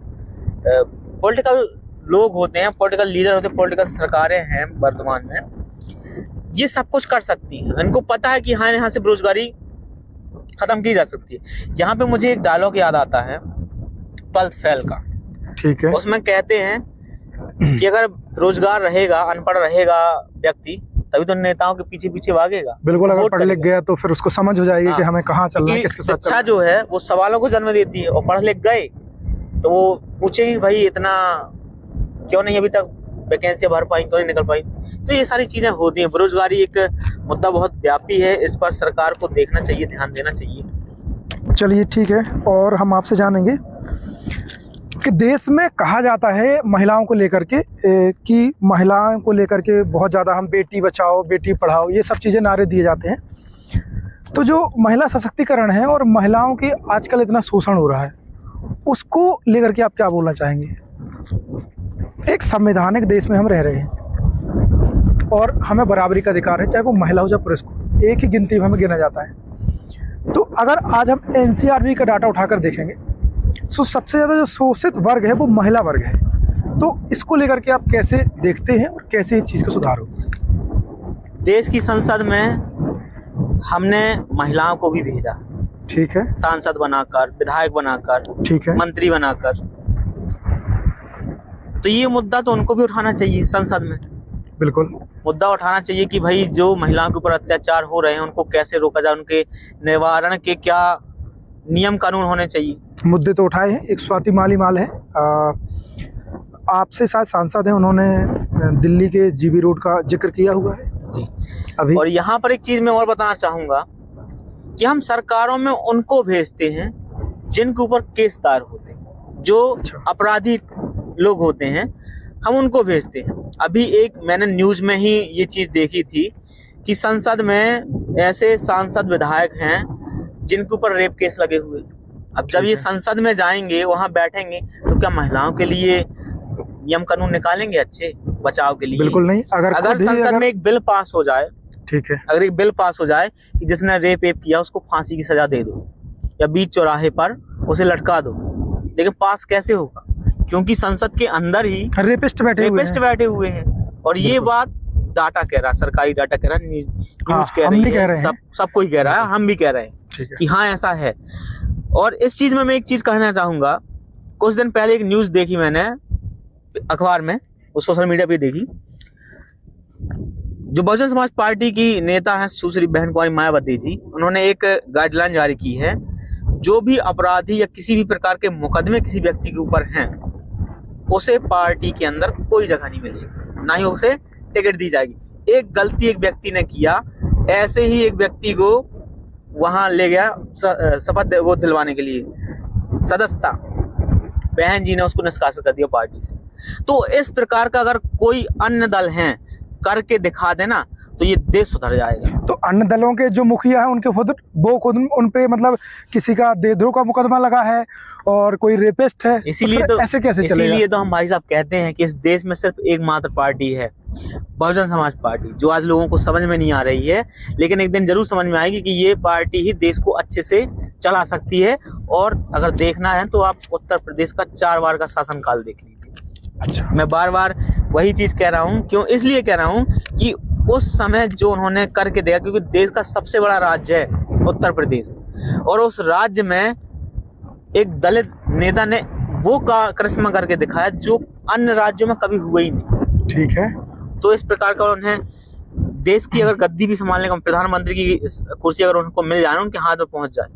[SPEAKER 1] पॉलिटिकल लोग होते हैं, पॉलिटिकल लीडर होते हैं, पॉलिटिकल सरकारें हैं वर्तमान में, ये सब कुछ कर सकती हैं। इनको पता है कि हाँ, यहाँ से बेरोजगारी खत्म की जा सकती है। यहाँ पे मुझे एक डायलॉग याद आता है 12th फेल का,
[SPEAKER 2] ठीक है,
[SPEAKER 1] उसमें कहते हैं कि अगर रोजगार रहेगा, अनपढ़ रहेगा व्यक्ति, तभी तो नेताओं के पीछे पीछे भागेगा।
[SPEAKER 2] बिल्कुल, अगर पढ़ लिख गया तो फिर उसको समझ हो जाएगी कि हमें कहाँ चलना है, किसके साथ।
[SPEAKER 1] शिक्षा जो है वो सवालों को जन्म देती है, और पढ़ लिख गए तो वो पूछेंगे भाई इतना क्यों नहीं अभी तक वैकेंसी भर पाई, क्यों नहीं निकल पाई। तो ये सारी चीजें होती हैं। बेरोजगारी एक मुद्दा बहुत व्यापी है, इस पर सरकार को देखना चाहिए, ध्यान देना चाहिए।
[SPEAKER 2] चलिए ठीक है, और हम आपसे जानेंगे कि देश में कहा जाता है महिलाओं को लेकर के कि महिलाओं को लेकर के बहुत ज़्यादा हम बेटी बचाओ बेटी पढ़ाओ ये सब चीज़ें नारे दिए जाते हैं, तो जो महिला सशक्तिकरण है और महिलाओं की आजकल इतना शोषण हो रहा है उसको लेकर के आप क्या बोलना चाहेंगे? एक संवैधानिक देश में हम रह रहे हैं और हमें बराबरी का अधिकार है, चाहे वो महिला हो चाहे पुरुष को, एक ही गिनती में हमें गिना जाता है। तो अगर आज हम एनसीआरबी का डाटा उठाकर देखेंगे तो सबसे ज़्यादा जो शोषित वर्ग है वो महिला वर्ग है। तो इसको लेकर के आप कैसे देखते हैं और कैसे इस चीज़ को सुधारो?
[SPEAKER 1] देश की संसद में हमने महिलाओं को भी भेजा,
[SPEAKER 2] ठीक है,
[SPEAKER 1] सांसद बनाकर, विधायक बनाकर,
[SPEAKER 2] ठीक है,
[SPEAKER 1] मंत्री बनाकर। तो ये मुद्दा तो उनको भी उठाना चाहिए संसद में।
[SPEAKER 2] बिल्कुल
[SPEAKER 1] मुद्दा उठाना चाहिए कि भाई जो महिलाओं के ऊपर अत्याचार हो रहे हैं उनको कैसे रोका जाए, उनके निवारण के क्या नियम कानून होने चाहिए।
[SPEAKER 2] मुद्दे तो उठाए हैं। एक स्वाति मालीवाल है, आपसे शायद सांसद हैं, उन्होंने दिल्ली के जीबी रोड का जिक्र किया हुआ है
[SPEAKER 1] जी
[SPEAKER 2] अभी।
[SPEAKER 1] और यहाँ पर एक चीज़ मैं और बताना चाहूँगा कि हम सरकारों में उनको भेजते हैं जिनके ऊपर केस दायर होते हैं, जो अपराधी लोग होते हैं, हम उनको भेजते हैं। अभी एक मैंने न्यूज़ में ही ये चीज़ देखी थी कि संसद में ऐसे सांसद विधायक हैं जिनके ऊपर रेप केस लगे हुए। अब जब ये संसद में जाएंगे, वहाँ बैठेंगे, तो क्या महिलाओं के लिए नियम कानून निकालेंगे अच्छे बचाव के लिए?
[SPEAKER 2] बिल्कुल नहीं। अगर
[SPEAKER 1] संसद में एक बिल पास हो जाए,
[SPEAKER 2] ठीक है,
[SPEAKER 1] अगर एक बिल पास हो जाए कि जिसने रेप किया उसको फांसी की सजा दे दो या बीच चौराहे पर उसे लटका दो, लेकिन पास कैसे होगा? क्योंकि संसद के अंदर ही
[SPEAKER 2] रेपिस्ट बैठे हुए हैं।
[SPEAKER 1] और ये बात डाटा कह रहा है, सरकारी डाटा कह रहा है, न्यूज कह रही है, सब कोई कह रहा है, हम भी कह रहे हैं कि हाँ ऐसा है। और इस चीज में मैं एक चीज कहना चाहूंगा, कुछ दिन पहले एक न्यूज देखी मैंने अखबार में, वो सोशल मीडिया पे देखी। जो बहुजन समाज पार्टी की नेता है सुश्री बहन कुमारी मायावती जी, उन्होंने एक गाइडलाइन जारी की है, जो भी अपराधी या किसी भी प्रकार के मुकदमे किसी व्यक्ति के ऊपर हैं, उसे पार्टी के अंदर कोई जगह नहीं मिलेगी, ना ही उसे टिकट दी जाएगी। एक गलती एक व्यक्ति ने किया, ऐसे ही एक व्यक्ति को वहां ले गया शपथ वो दिलवाने के लिए, सदस्यता, बहन जी ने उसको निष्कासित कर दिया पार्टी से। तो इस प्रकार का अगर कोई अन्य दल है करके दिखा देना तो ये देश सुधर जाएगा।
[SPEAKER 2] तो अन्य दलों के जो मुखिया हैं उनके खुद उन पे मतलब किसी का देशद्रोह का मुकदमा लगा है और कोई रेपिस्ट है,
[SPEAKER 1] इसीलिए तो
[SPEAKER 2] ऐसे कैसे चलेगा?
[SPEAKER 1] इसीलिए तो हम भाई साहब कहते हैं कि इस देश में सिर्फ एकमात्र पार्टी है, बहुजन समाज पार्टी, जो आज लोगों को समझ में नहीं आ रही है, लेकिन एक दिन जरूर समझ में आएगी कि ये पार्टी ही देश को अच्छे से चला सकती है। और अगर देखना है तो आप उत्तर प्रदेश का 4 बार का शासनकाल देख लीजिए।
[SPEAKER 2] अच्छा,
[SPEAKER 1] मैं बार बार वही चीज कह रहा हूँ, क्यों इसलिए कह रहा हूँ कि उस समय जो उन्होंने करके दिया, क्योंकि देश का सबसे बड़ा राज्य है उत्तर प्रदेश, और उस राज्य में एक दलित नेता ने वो करिश्मा करके दिखाया जो अन्य राज्यों में कभी हुआ ही नहीं।
[SPEAKER 2] ठीक है।
[SPEAKER 1] तो इस प्रकार का उन्हें देश की अगर गद्दी भी संभालने का, प्रधानमंत्री की कुर्सी अगर उनको मिल जाए, उनके हाथ में पहुंच जाए,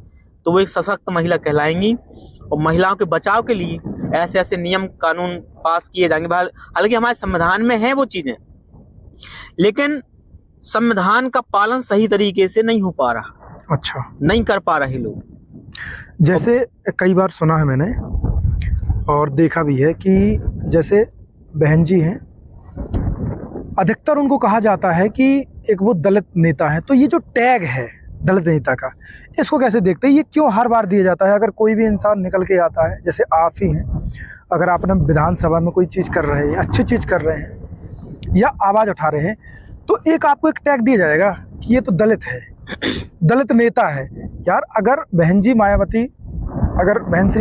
[SPEAKER 1] तो वो एक सशक्त महिला कहलाएंगी। और महिलाओं के बचाव के लिए ऐसे ऐसे नियम कानून पास किए जाएंगे। हालांकि हमारे संविधान में है वो चीजें, लेकिन संविधान का पालन सही तरीके से नहीं हो पा रहा।
[SPEAKER 2] अच्छा,
[SPEAKER 1] नहीं कर पा रहे लोग।
[SPEAKER 2] जैसे कई बार सुना है मैंने और देखा भी है कि जैसे बहन जी हैं, अधिकतर उनको कहा जाता है कि एक वो दलित नेता है। तो ये जो टैग है दलित नेता का, इसको कैसे देखते हैं? ये क्यों हर बार दिया जाता है? अगर कोई भी इंसान निकल के आता है, जैसे आप ही हैं, अगर आप अपने विधानसभा में कोई चीज़ कर रहे हैं, अच्छी चीज़ कर रहे हैं या आवाज़ उठा रहे हैं, तो एक आपको एक टैग दिया जाएगा कि ये तो दलित है, दलित नेता है। यार अगर बहन श्री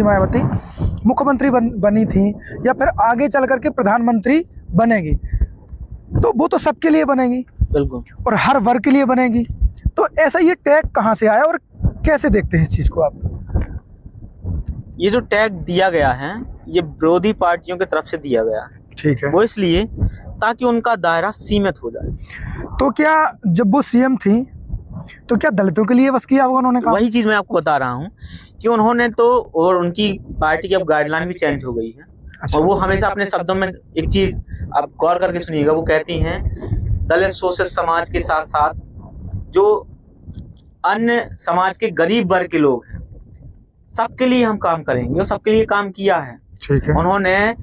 [SPEAKER 2] मायावती मुख्यमंत्री बनी थी या फिर आगे चल करके प्रधानमंत्री बनेगी, तो वो तो सबके लिए बनेगी,
[SPEAKER 1] बिल्कुल,
[SPEAKER 2] और हर वर्ग के लिए बनेगी। तो ऐसा ये टैग कहाँ से आया और कैसे देखते हैं इस चीज़ को आप?
[SPEAKER 1] ये जो टैग दिया गया है, ये विरोधी पार्टियों की तरफ से दिया गया है।
[SPEAKER 2] ठीक है।
[SPEAKER 1] वो इसलिए ताकि उनका दायरा सीमित हो जाए।
[SPEAKER 2] तो क्या जब वो सीएम थी तो क्या दलितों के लिए बस किया होगा उन्होंने काम?
[SPEAKER 1] वही चीज मैं आपको बता रहा हूँ कि उन्होंने तो, और उनकी पार्टी की अब गाइडलाइन भी चेंज हो गई है।
[SPEAKER 2] अच्छा।
[SPEAKER 1] और वो हमेशा अपने शब्दों में एक चीज आप गौर करके सुनिएगा, वो कहती हैं दलित शोषित समाज के साथ साथ जो अन्य समाज के गरीब वर्ग के लोग हैं, सबके लिए हम काम करेंगे, और सबके लिए काम किया है।
[SPEAKER 2] ठीक है।
[SPEAKER 1] उन्होंने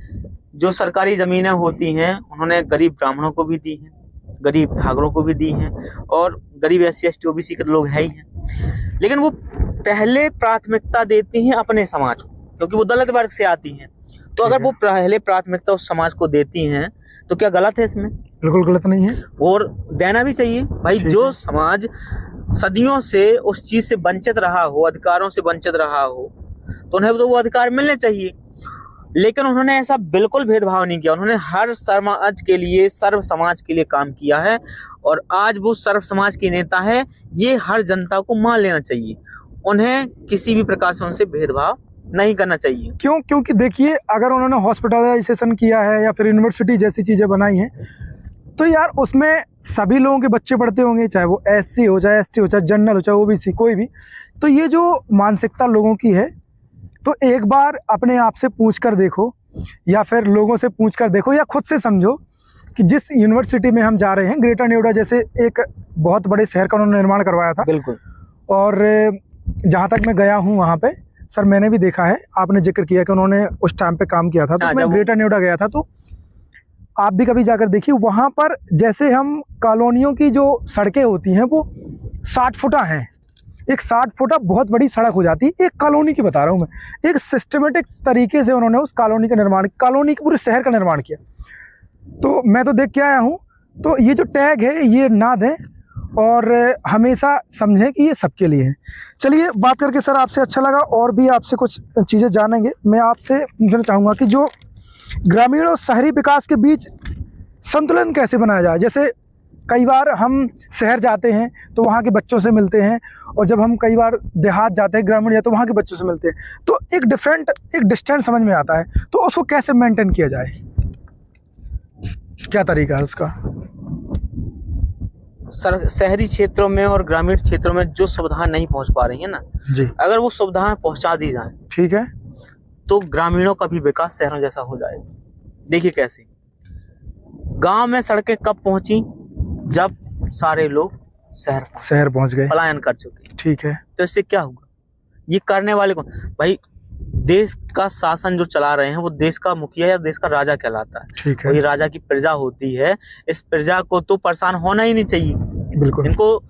[SPEAKER 1] जो सरकारी जमीनें होती हैं, उन्होंने गरीब ब्राह्मणों को भी दी हैं, गरीब ठाकरों को भी दी हैं, और गरीब SC ST OBC के लोग है ही हैं। लेकिन वो पहले प्राथमिकता देती हैं अपने समाज को, क्योंकि वो दलित वर्ग से आती हैं। तो अगर वो पहले प्राथमिकता उस समाज को देती हैं तो क्या गलत है इसमें?
[SPEAKER 2] बिल्कुल गलत नहीं है।
[SPEAKER 1] और देना भी चाहिए भाई। जो समाज सदियों से उस चीज से वंचित रहा हो, अधिकारों से वंचित रहा हो, तो उन्हें तो वो अधिकार मिलने चाहिए। लेकिन उन्होंने ऐसा बिल्कुल भेदभाव नहीं किया। उन्होंने हर समाज के लिए, सर्व समाज के लिए काम किया है और आज वो सर्व समाज की नेता है। ये हर जनता को मान लेना चाहिए। उन्हें किसी भी प्रकार से उनसे भेदभाव नहीं करना चाहिए।
[SPEAKER 2] क्यों? क्योंकि देखिए, अगर उन्होंने हॉस्पिटलाइजेशन किया है या फिर यूनिवर्सिटी जैसी चीज़ें बनाई हैं, तो यार उसमें सभी लोगों के बच्चे पढ़ते होंगे, चाहे वो SC हो, चाहे ST हो, चाहे जनरल हो, चाहे OBC, कोई भी। तो ये जो मानसिकता लोगों की है, तो एक बार अपने आप से पूछ कर देखो या फिर लोगों से पूछ कर देखो या खुद से समझो कि जिस यूनिवर्सिटी में हम जा रहे हैं, ग्रेटर नोएडा जैसे एक बहुत बड़े शहर का उन्होंने निर्माण करवाया था।
[SPEAKER 1] बिल्कुल।
[SPEAKER 2] और जहाँ तक मैं गया हूँ वहाँ पे सर, मैंने भी देखा है, आपने जिक्र किया कि उन्होंने उस टाइम पे काम किया था, तो मैं ग्रेटर नोएडा गया था, तो आप भी कभी जाकर देखिए, वहाँ पर जैसे हम कॉलोनियों की जो सड़कें होती हैं वो 60 फुटा हैं। एक 60 फुटा बहुत बड़ी सड़क हो जाती है, एक कॉलोनी की बता रहा हूँ मैं। एक सिस्टमेटिक तरीके से उन्होंने उस कॉलोनी का निर्माण, कॉलोनी के पूरे शहर का निर्माण किया। तो मैं तो देख के आया हूँ। तो ये जो टैग है ये ना दें और हमेशा समझें कि ये सबके लिए है। चलिए, बात करके सर आपसे अच्छा लगा और भी आपसे कुछ चीज़ें जानेंगे। मैं आपसे पूछना चाहूँगा कि जो ग्रामीण और शहरी विकास के बीच संतुलन कैसे बनाया जाए। जैसे कई बार हम शहर जाते हैं तो वहाँ के बच्चों से मिलते हैं, और जब हम कई बार देहात जाते हैं, ग्रामीण, या तो वहाँ के बच्चों से मिलते हैं, तो एक डिस्टेंस समझ में आता है। तो उसको कैसे मेंटेन किया जाए, क्या तरीका है उसका?
[SPEAKER 1] शहरी क्षेत्रों में और ग्रामीण क्षेत्रों में जो सुविधाएं नहीं पहुंच पा रही है ना
[SPEAKER 2] जी,
[SPEAKER 1] अगर वो सुविधाएं पहुंचा दी जाएं,
[SPEAKER 2] ठीक है,
[SPEAKER 1] तो ग्रामीणों का भी विकास शहरों जैसा हो जाएगा। देखिए कैसे गांव में सड़कें कब पहुंची, जब सारे लोग शहर
[SPEAKER 2] पहुंच गए,
[SPEAKER 1] पलायन कर चुके।
[SPEAKER 2] ठीक है।
[SPEAKER 1] तो इससे क्या होगा? ये करने वाले कौन भाई? देश का शासन जो चला रहे हैं वो देश का मुखिया या देश का राजा कहलाता है।
[SPEAKER 2] ठीक है।
[SPEAKER 1] वही राजा की प्रजा होती है। इस प्रजा को तो परेशान होना ही नहीं चाहिए।
[SPEAKER 2] बिल्कुल।
[SPEAKER 1] इनको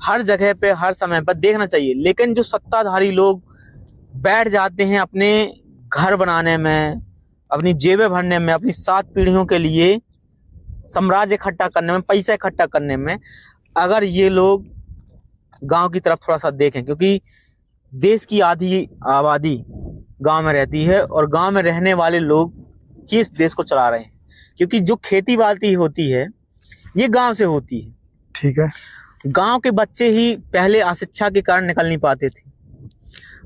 [SPEAKER 1] हर जगह पे हर समय पर देखना चाहिए। लेकिन जो सत्ताधारी लोग बैठ जाते हैं अपने घर बनाने में, अपनी जेबें भरने में, अपनी 7 पीढ़ियों के लिए साम्राज्य इकट्ठा करने में, पैसा इकट्ठा करने में, अगर ये लोग गांव की तरफ थोड़ा सा देखें, क्योंकि देश की आधी आबादी गांव में रहती है और गांव में रहने वाले लोग ही इस देश को चला रहे हैं। क्योंकि जो खेती बाड़ी होती है ये गांव से होती है।
[SPEAKER 2] ठीक है।
[SPEAKER 1] गांव के बच्चे ही पहले अशिक्षा के कारण निकल नहीं पाते थे।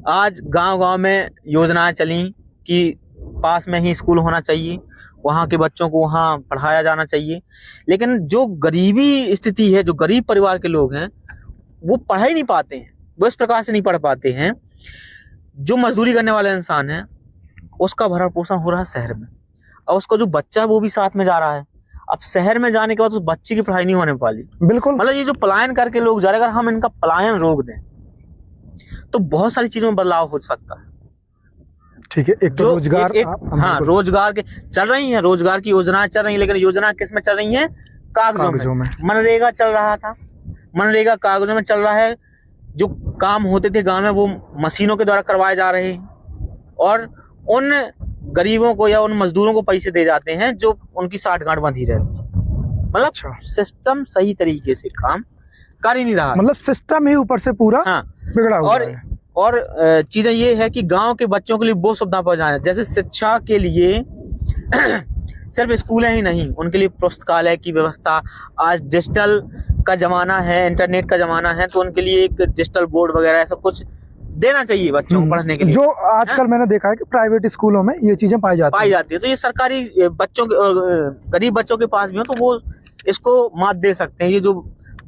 [SPEAKER 1] आज गांव-गांव में योजनाएं चली कि पास में ही स्कूल होना चाहिए, वहाँ के बच्चों को वहाँ पढ़ाया जाना चाहिए। लेकिन जो गरीबी स्थिति है, जो गरीब परिवार के लोग हैं, वो पढ़ ही नहीं पाते हैं, वो इस प्रकार से नहीं पढ़ पाते हैं। जो मजदूरी करने वाला इंसान है उसका भरण पोषण हो रहा है शहर में, और उसका जो बच्चा है वो भी साथ में जा रहा है। अब शहर में जाने के बाद उस बच्चे की पढ़ाई नहीं होने वाली।
[SPEAKER 2] बिल्कुल।
[SPEAKER 1] मतलब ये जो पलायन करके लोग जा रहे हैं, अगर हम इनका पलायन रोक दें तो बहुत सारी चीजों में बदलाव हो सकता है।
[SPEAKER 2] ठीक है। एक तो रोजगार,
[SPEAKER 1] हाँ, रोजगार के चल रही हैं, रोजगार की योजनाएं चल रही हैं, लेकिन योजना किस में चल रही हैं? कागजों में। मनरेगा चल रहा था, मनरेगा कागजों में चल रहा है। जो काम होते थे गांव में वो मशीनों के द्वारा करवाए जा रहे हैं, और उन गरीबों को या उन मजदूरों को पैसे दे जाते हैं जो उनकी साठगांठ बंधी रहती है। मतलब सिस्टम सही तरीके से काम कर ही नहीं रहा।
[SPEAKER 2] मतलब सिस्टम ही ऊपर से पूरा बिगड़ा हुआ है।
[SPEAKER 1] और चीजें ये है कि गांव के बच्चों के लिए वो सुविधा पहुंचाएं, जैसे शिक्षा के लिए सिर्फ स्कूलें ही नहीं, उनके लिए पुस्तकालय की व्यवस्था। आज डिजिटल का जमाना है, इंटरनेट का जमाना है, तो उनके लिए एक डिजिटल बोर्ड वगैरह ऐसा कुछ देना चाहिए बच्चों को पढ़ने के लिए।
[SPEAKER 2] जो आजकल मैंने देखा है कि प्राइवेट स्कूलों में ये चीजें पाई जाती है।
[SPEAKER 1] तो ये सरकारी बच्चों के, गरीब बच्चों के पास भी हो तो वो इसको मात दे सकते हैं। ये जो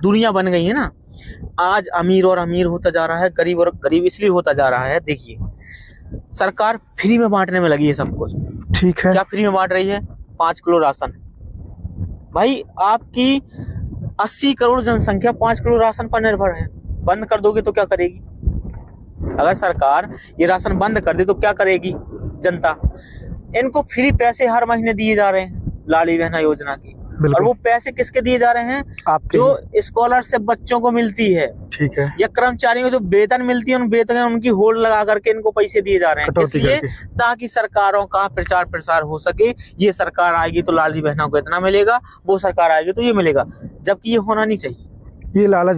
[SPEAKER 1] दुनिया बन गई है ना, आज अमीर और अमीर होता जा रहा है, गरीब और गरीब इसलिए होता जा रहा है। देखिए सरकार फ्री में बांटने में लगी है सब कुछ।
[SPEAKER 2] ठीक है।
[SPEAKER 1] क्या फ्री में बांट रही है? 5 किलो राशन। भाई आपकी 80 करोड़ जनसंख्या 5 किलो राशन पर निर्भर है। बंद कर दोगे तो क्या करेगी? अगर सरकार ये राशन बंद कर दे तो क्या करेगी जनता? इनको फ्री पैसे हर महीने दिए जा रहे हैं लाडली बहना योजना की, और वो पैसे किसके दिए जा रहे हैं?
[SPEAKER 2] आपके
[SPEAKER 1] जो स्कॉलरशिप बच्चों को मिलती है,
[SPEAKER 2] ठीक है,
[SPEAKER 1] या कर्मचारियों को जो वेतन मिलती है, उन वेतन उनकी होड़ लगा करके इनको पैसे दिए जा रहे हैं। इसलिए ताकि सरकारों का प्रचार प्रसार हो सके, ये सरकार आएगी तो लाडली बहनों को इतना मिलेगा, वो सरकार आएगी तो ये मिलेगा, जबकि ये होना नहीं चाहिए।
[SPEAKER 2] ये लालच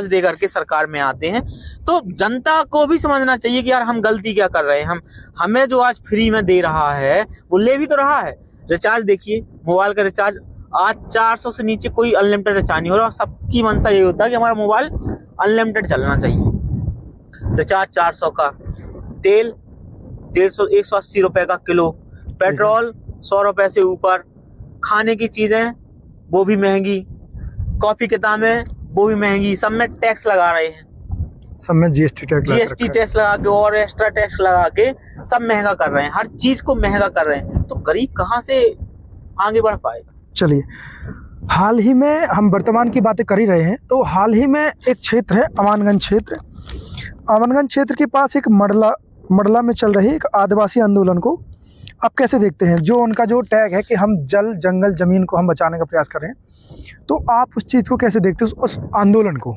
[SPEAKER 2] देकर
[SPEAKER 1] के सरकार में आते हैं। तो जनता को भी समझना चाहिए कि यार हम गलती क्या कर रहे हैं। हमें जो आज फ्री में दे रहा है वो ले भी तो रहा है। रिचार्ज देखिए, मोबाइल का रिचार्ज आज 400 से नीचे कोई अनलिमिटेड रिचार्ज नहीं हो रहा, और सबकी मंशा ये होता है कि हमारा मोबाइल अनलिमिटेड चलना चाहिए। रिचार्ज 400 का, तेल 150 180 रुपए का किलो, पेट्रोल 100 रुपए से ऊपर, खाने की चीजें वो भी महंगी, कॉफी किताबें वो भी महंगी, सब में टैक्स लगा रहे हैं,
[SPEAKER 2] सब में जीएसटी
[SPEAKER 1] टैक्स लगा के और एक्स्ट्रा टैक्स लगा के सब महंगा कर रहे हैं, हर चीज को महंगा कर रहे हैं। तो गरीब कहाँ से आगे बढ़ पाएगा?
[SPEAKER 2] चलिए, हाल ही में हम वर्तमान की बातें कर ही रहे हैं, तो हाल ही में एक क्षेत्र है अमानगंज क्षेत्र। अमानगंज क्षेत्र के पास एक मडला में चल रही एक आदिवासी आंदोलन को आप कैसे देखते हैं? जो उनका जो टैग है कि हम जल जंगल जमीन को हम बचाने का प्रयास कर रहे हैं, तो आप उस चीज़ को कैसे देखते हैं, उस आंदोलन को?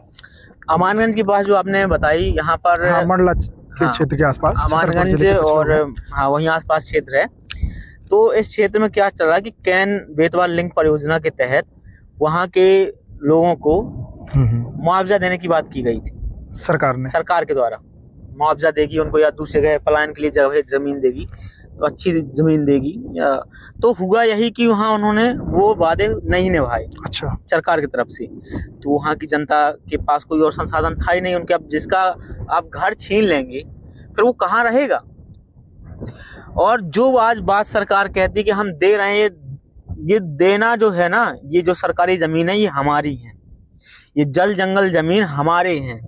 [SPEAKER 1] अमानगंज की बात जो आपने बताई, यहाँ पर
[SPEAKER 2] मडला के क्षेत्र के आसपास
[SPEAKER 1] अमानगंज और वहीं आसपास क्षेत्र है। तो इस क्षेत्र में क्या चल रहा है कि कैन बेतवा लिंक परियोजना के तहत वहाँ के लोगों को मुआवजा देने की बात की गई थी सरकार के द्वारा। मुआवजा देगी उनको, या दूसरी जगह पलायन के लिए जमीन देगी, तो अच्छी जमीन देगी। तो हुआ यही कि वहाँ उन्होंने वो वादे नहीं निभाए।
[SPEAKER 2] अच्छा।
[SPEAKER 1] सरकार की तरफ से। तो वहाँ की जनता के पास कोई और संसाधन था ही नहीं उनके। अब जिसका आप घर छीन लेंगे फिर वो कहाँ रहेगा? और जो आज बात सरकार कहती कि हम दे रहे हैं, ये देना जो है ना, ये जो सरकारी जमीन है ये हमारी है, ये जल जंगल जमीन हमारे हैं,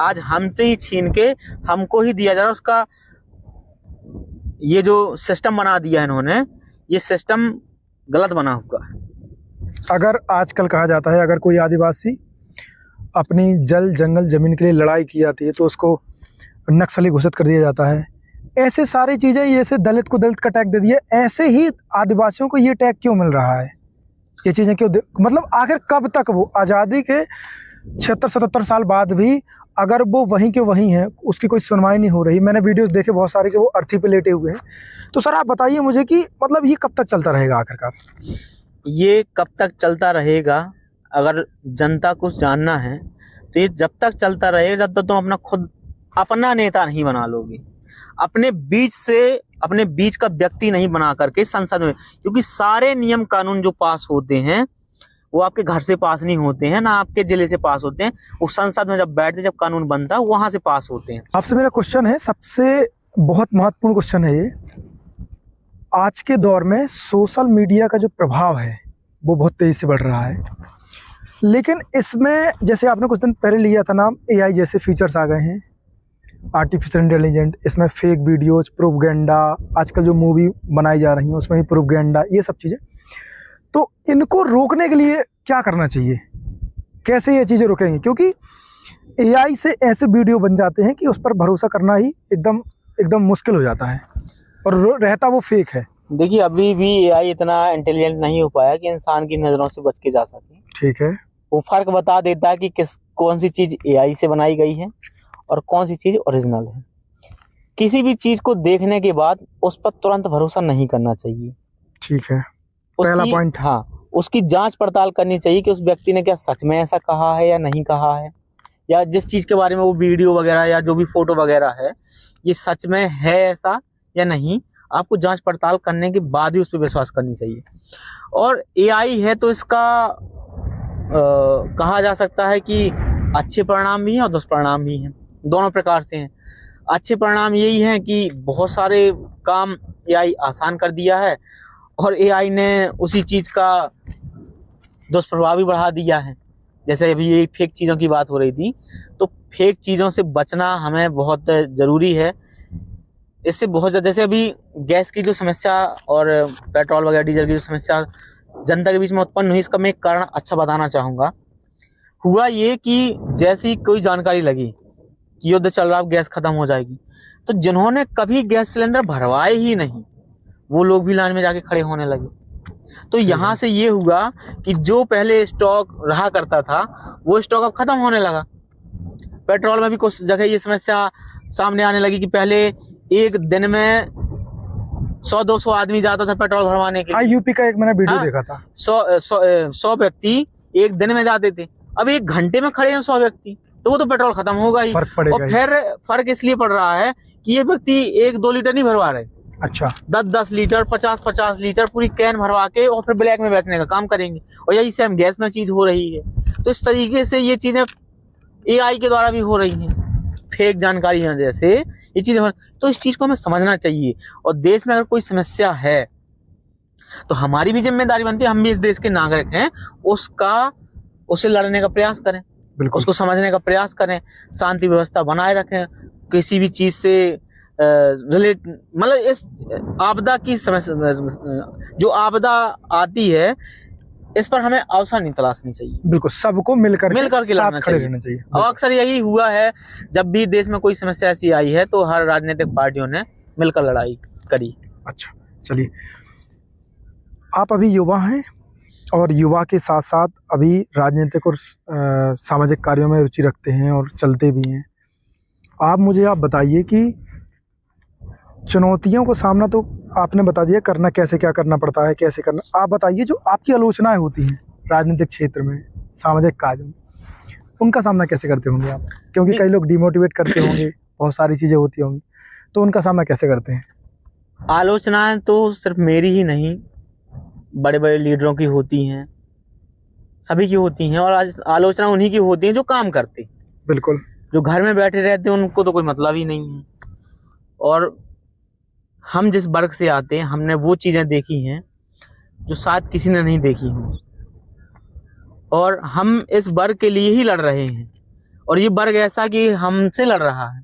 [SPEAKER 1] आज हमसे ही छीन के हमको ही दिया जा रहा है। उसका ये जो सिस्टम बना दिया है इन्होंने, ये सिस्टम गलत बना हुआ है।
[SPEAKER 2] अगर आजकल कहा जाता है, अगर कोई आदिवासी अपनी जल जंगल जमीन के लिए लड़ाई की जाती है तो उसको नक्सली घोषित कर दिया जाता है। ऐसे सारी चीज़ें, जैसे दलित को दलित का टैग दे दिए, ऐसे ही आदिवासियों को ये टैग क्यों मिल रहा है? ये चीज़ें क्यों मतलब आखिर कब तक वो आज़ादी के 76-77 साल बाद भी अगर वो वहीं के वहीं हैं, उसकी कोई सुनवाई नहीं हो रही। मैंने वीडियोस देखे बहुत सारे कि वो अर्थी पे लेटे हुए हैं। तो सर आप बताइए मुझे कि मतलब ये कब तक चलता रहेगा आखिरकार?
[SPEAKER 1] ये कब तक चलता रहेगा, अगर जनता को जानना है तो ये जब तक चलता रहेगा जब तक तुम अपना नेता नहीं बना लोगे, अपने बीच का व्यक्ति नहीं बना करके संसद में। क्योंकि सारे नियम कानून जो पास होते हैं वो आपके घर से पास नहीं होते हैं, ना आपके जिले से पास होते हैं, वो संसद में जब बैठते, जब कानून बनता है वहां से पास होते हैं।
[SPEAKER 2] आपसे मेरा क्वेश्चन है, सबसे बहुत महत्वपूर्ण क्वेश्चन है ये। आज के दौर में सोशल मीडिया का जो प्रभाव है वो बहुत तेजी से बढ़ रहा है, लेकिन इसमें जैसे आपने कुछ दिन पहले लिया था नाम, AI जैसे फीचर्स आ गए हैं, आर्टिफिशियल इंटेलिजेंट, इसमें फेक वीडियोज, प्रोपगेंडा, आजकल जो मूवी बनाई जा रही हैं उसमें भी प्रोपगेंडा, ये सब चीज़ें। तो इनको रोकने के लिए क्या करना चाहिए? कैसे ये चीज़ें रोकेंगे? क्योंकि AI से ऐसे वीडियो बन जाते हैं कि उस पर भरोसा करना ही एकदम मुश्किल हो जाता है, और रहता वो फेक है।
[SPEAKER 1] देखिए, अभी भी AI इतना इंटेलिजेंट नहीं हो पाया कि इंसान की नज़रों से बच के जा सके।
[SPEAKER 2] ठीक है।
[SPEAKER 1] वो फर्क बता देता है कि कौन सी चीज़ AI से बनाई गई है और कौन सी चीज़ ओरिजिनल है। किसी भी चीज़ को देखने के बाद उस पर तुरंत भरोसा नहीं करना चाहिए।
[SPEAKER 2] ठीक है, पहला पॉइंट।
[SPEAKER 1] हाँ, उसकी जांच पड़ताल करनी चाहिए कि उस व्यक्ति ने क्या सच में ऐसा कहा है या नहीं कहा है, या जिस चीज़ के बारे में वो वीडियो वगैरह या जो भी फोटो वगैरह है, ये सच में है ऐसा या नहीं। आपको जांच पड़ताल करने के बाद ही उस पर विश्वास करनी चाहिए। और AI है तो इसका कहा जा सकता है कि अच्छे परिणाम भी हैं और दुष्परिणाम भी हैं, दोनों प्रकार से हैं। अच्छे परिणाम यही हैं कि बहुत सारे काम AI आसान कर दिया है, और AI ने उसी चीज़ का दुष्प्रभाव भी बढ़ा दिया है। जैसे अभी ये फेक चीज़ों की बात हो रही थी, तो फेक चीज़ों से बचना हमें बहुत ज़रूरी है। इससे बहुत ज़्यादा, जैसे अभी गैस की जो समस्या और पेट्रोल वगैरह डीजल की जो समस्या जनता के बीच में उत्पन्न हुई, इसका मैं एक कारण अच्छा बताना चाहूँगा। हुआ ये कि जैसे ही कोई जानकारी लगी कि युद्ध चल रहा, गैस खत्म हो जाएगी, तो जिन्होंने कभी गैस सिलेंडर भरवाए ही नहीं, वो लोग भी लाइन में जाके खड़े होने लगे। तो यहाँ से ये हुआ कि जो पहले स्टॉक रहा करता था वो स्टॉक अब खत्म होने लगा। पेट्रोल में भी कुछ जगह ये समस्या सामने आने लगी कि पहले एक दिन में 100-200 आदमी जाता था पेट्रोल भरवाने के लिए।
[SPEAKER 2] यूपी का एक मैंने वीडियो
[SPEAKER 1] हाँ?
[SPEAKER 2] देखा था,
[SPEAKER 1] 100 व्यक्ति एक दिन में जाते थे, अब 1 घंटे में खड़े हैं 100 व्यक्ति, तो वो तो पेट्रोल खत्म होगा ही।
[SPEAKER 2] फर्क पड़ेगा
[SPEAKER 1] और
[SPEAKER 2] ही।
[SPEAKER 1] फिर फर्क इसलिए पड़ रहा है कि ये व्यक्ति 1-2 लीटर नहीं भरवा रहे,
[SPEAKER 2] अच्छा
[SPEAKER 1] 10-10 लीटर 50-50 लीटर पूरी कैन भरवा के और फिर ब्लैक में बेचने का काम करेंगे। और यही सेम गैस में चीज हो रही है। तो इस तरीके से ये चीजें AI के द्वारा भी हो रही हैं, फेक जानकारियां जैसे ये चीजें हो। तो इस चीज को हमें समझना चाहिए। और देश में अगर कोई समस्या है तो हमारी भी जिम्मेदारी बनती है, हम भी इस देश के नागरिक हैं, उससे लड़ने का प्रयास करें,
[SPEAKER 2] बिल्कुल।
[SPEAKER 1] उसको समझने का प्रयास करें, शांति व्यवस्था बनाए रखें, किसी भी चीज से रिलेट मतलब इस आपदा की समस्या जो आपदा आती है इस पर हमें अवसर नहीं तलाशनी चाहिए,
[SPEAKER 2] बिल्कुल सबको मिलकर
[SPEAKER 1] के
[SPEAKER 2] साथ
[SPEAKER 1] लड़ना
[SPEAKER 2] खड़े
[SPEAKER 1] चाहिए।
[SPEAKER 2] रहना चाहिए।
[SPEAKER 1] और अक्सर यही हुआ है, जब भी देश में कोई समस्या ऐसी आई है तो हर राजनीतिक पार्टियों ने मिलकर लड़ाई करी।
[SPEAKER 2] अच्छा चलिए, आप अभी युवा हैं और युवा के साथ साथ अभी राजनीतिक और सामाजिक कार्यों में रुचि रखते हैं और चलते भी हैं। आप बताइए कि चुनौतियों को सामना तो आपने बता दिया करना, कैसे क्या करना पड़ता है, कैसे करना। आप बताइए जो आपकी आलोचनाएं होती हैं राजनीतिक क्षेत्र में, सामाजिक कार्यों में, उनका सामना कैसे करते होंगे आप? क्योंकि कई लोग डिमोटिवेट करते होंगे, बहुत सारी चीज़ें होती होंगी, तो उनका सामना कैसे करते हैं?
[SPEAKER 1] आलोचनाएं तो सिर्फ मेरी ही नहीं, बड़े बड़े लीडरों की होती हैं, सभी की होती हैं। और आलोचना उन्हीं की होती हैं जो काम करते,
[SPEAKER 2] बिल्कुल।
[SPEAKER 1] जो घर में बैठे रहते हैं उनको तो कोई मतलब ही नहीं है। और हम जिस वर्ग से आते हैं हमने वो चीज़ें देखी हैं जो शायद किसी ने नहीं देखी हों, और हम इस वर्ग के लिए ही लड़ रहे हैं। और ये वर्ग ऐसा कि हमसे लड़ रहा है,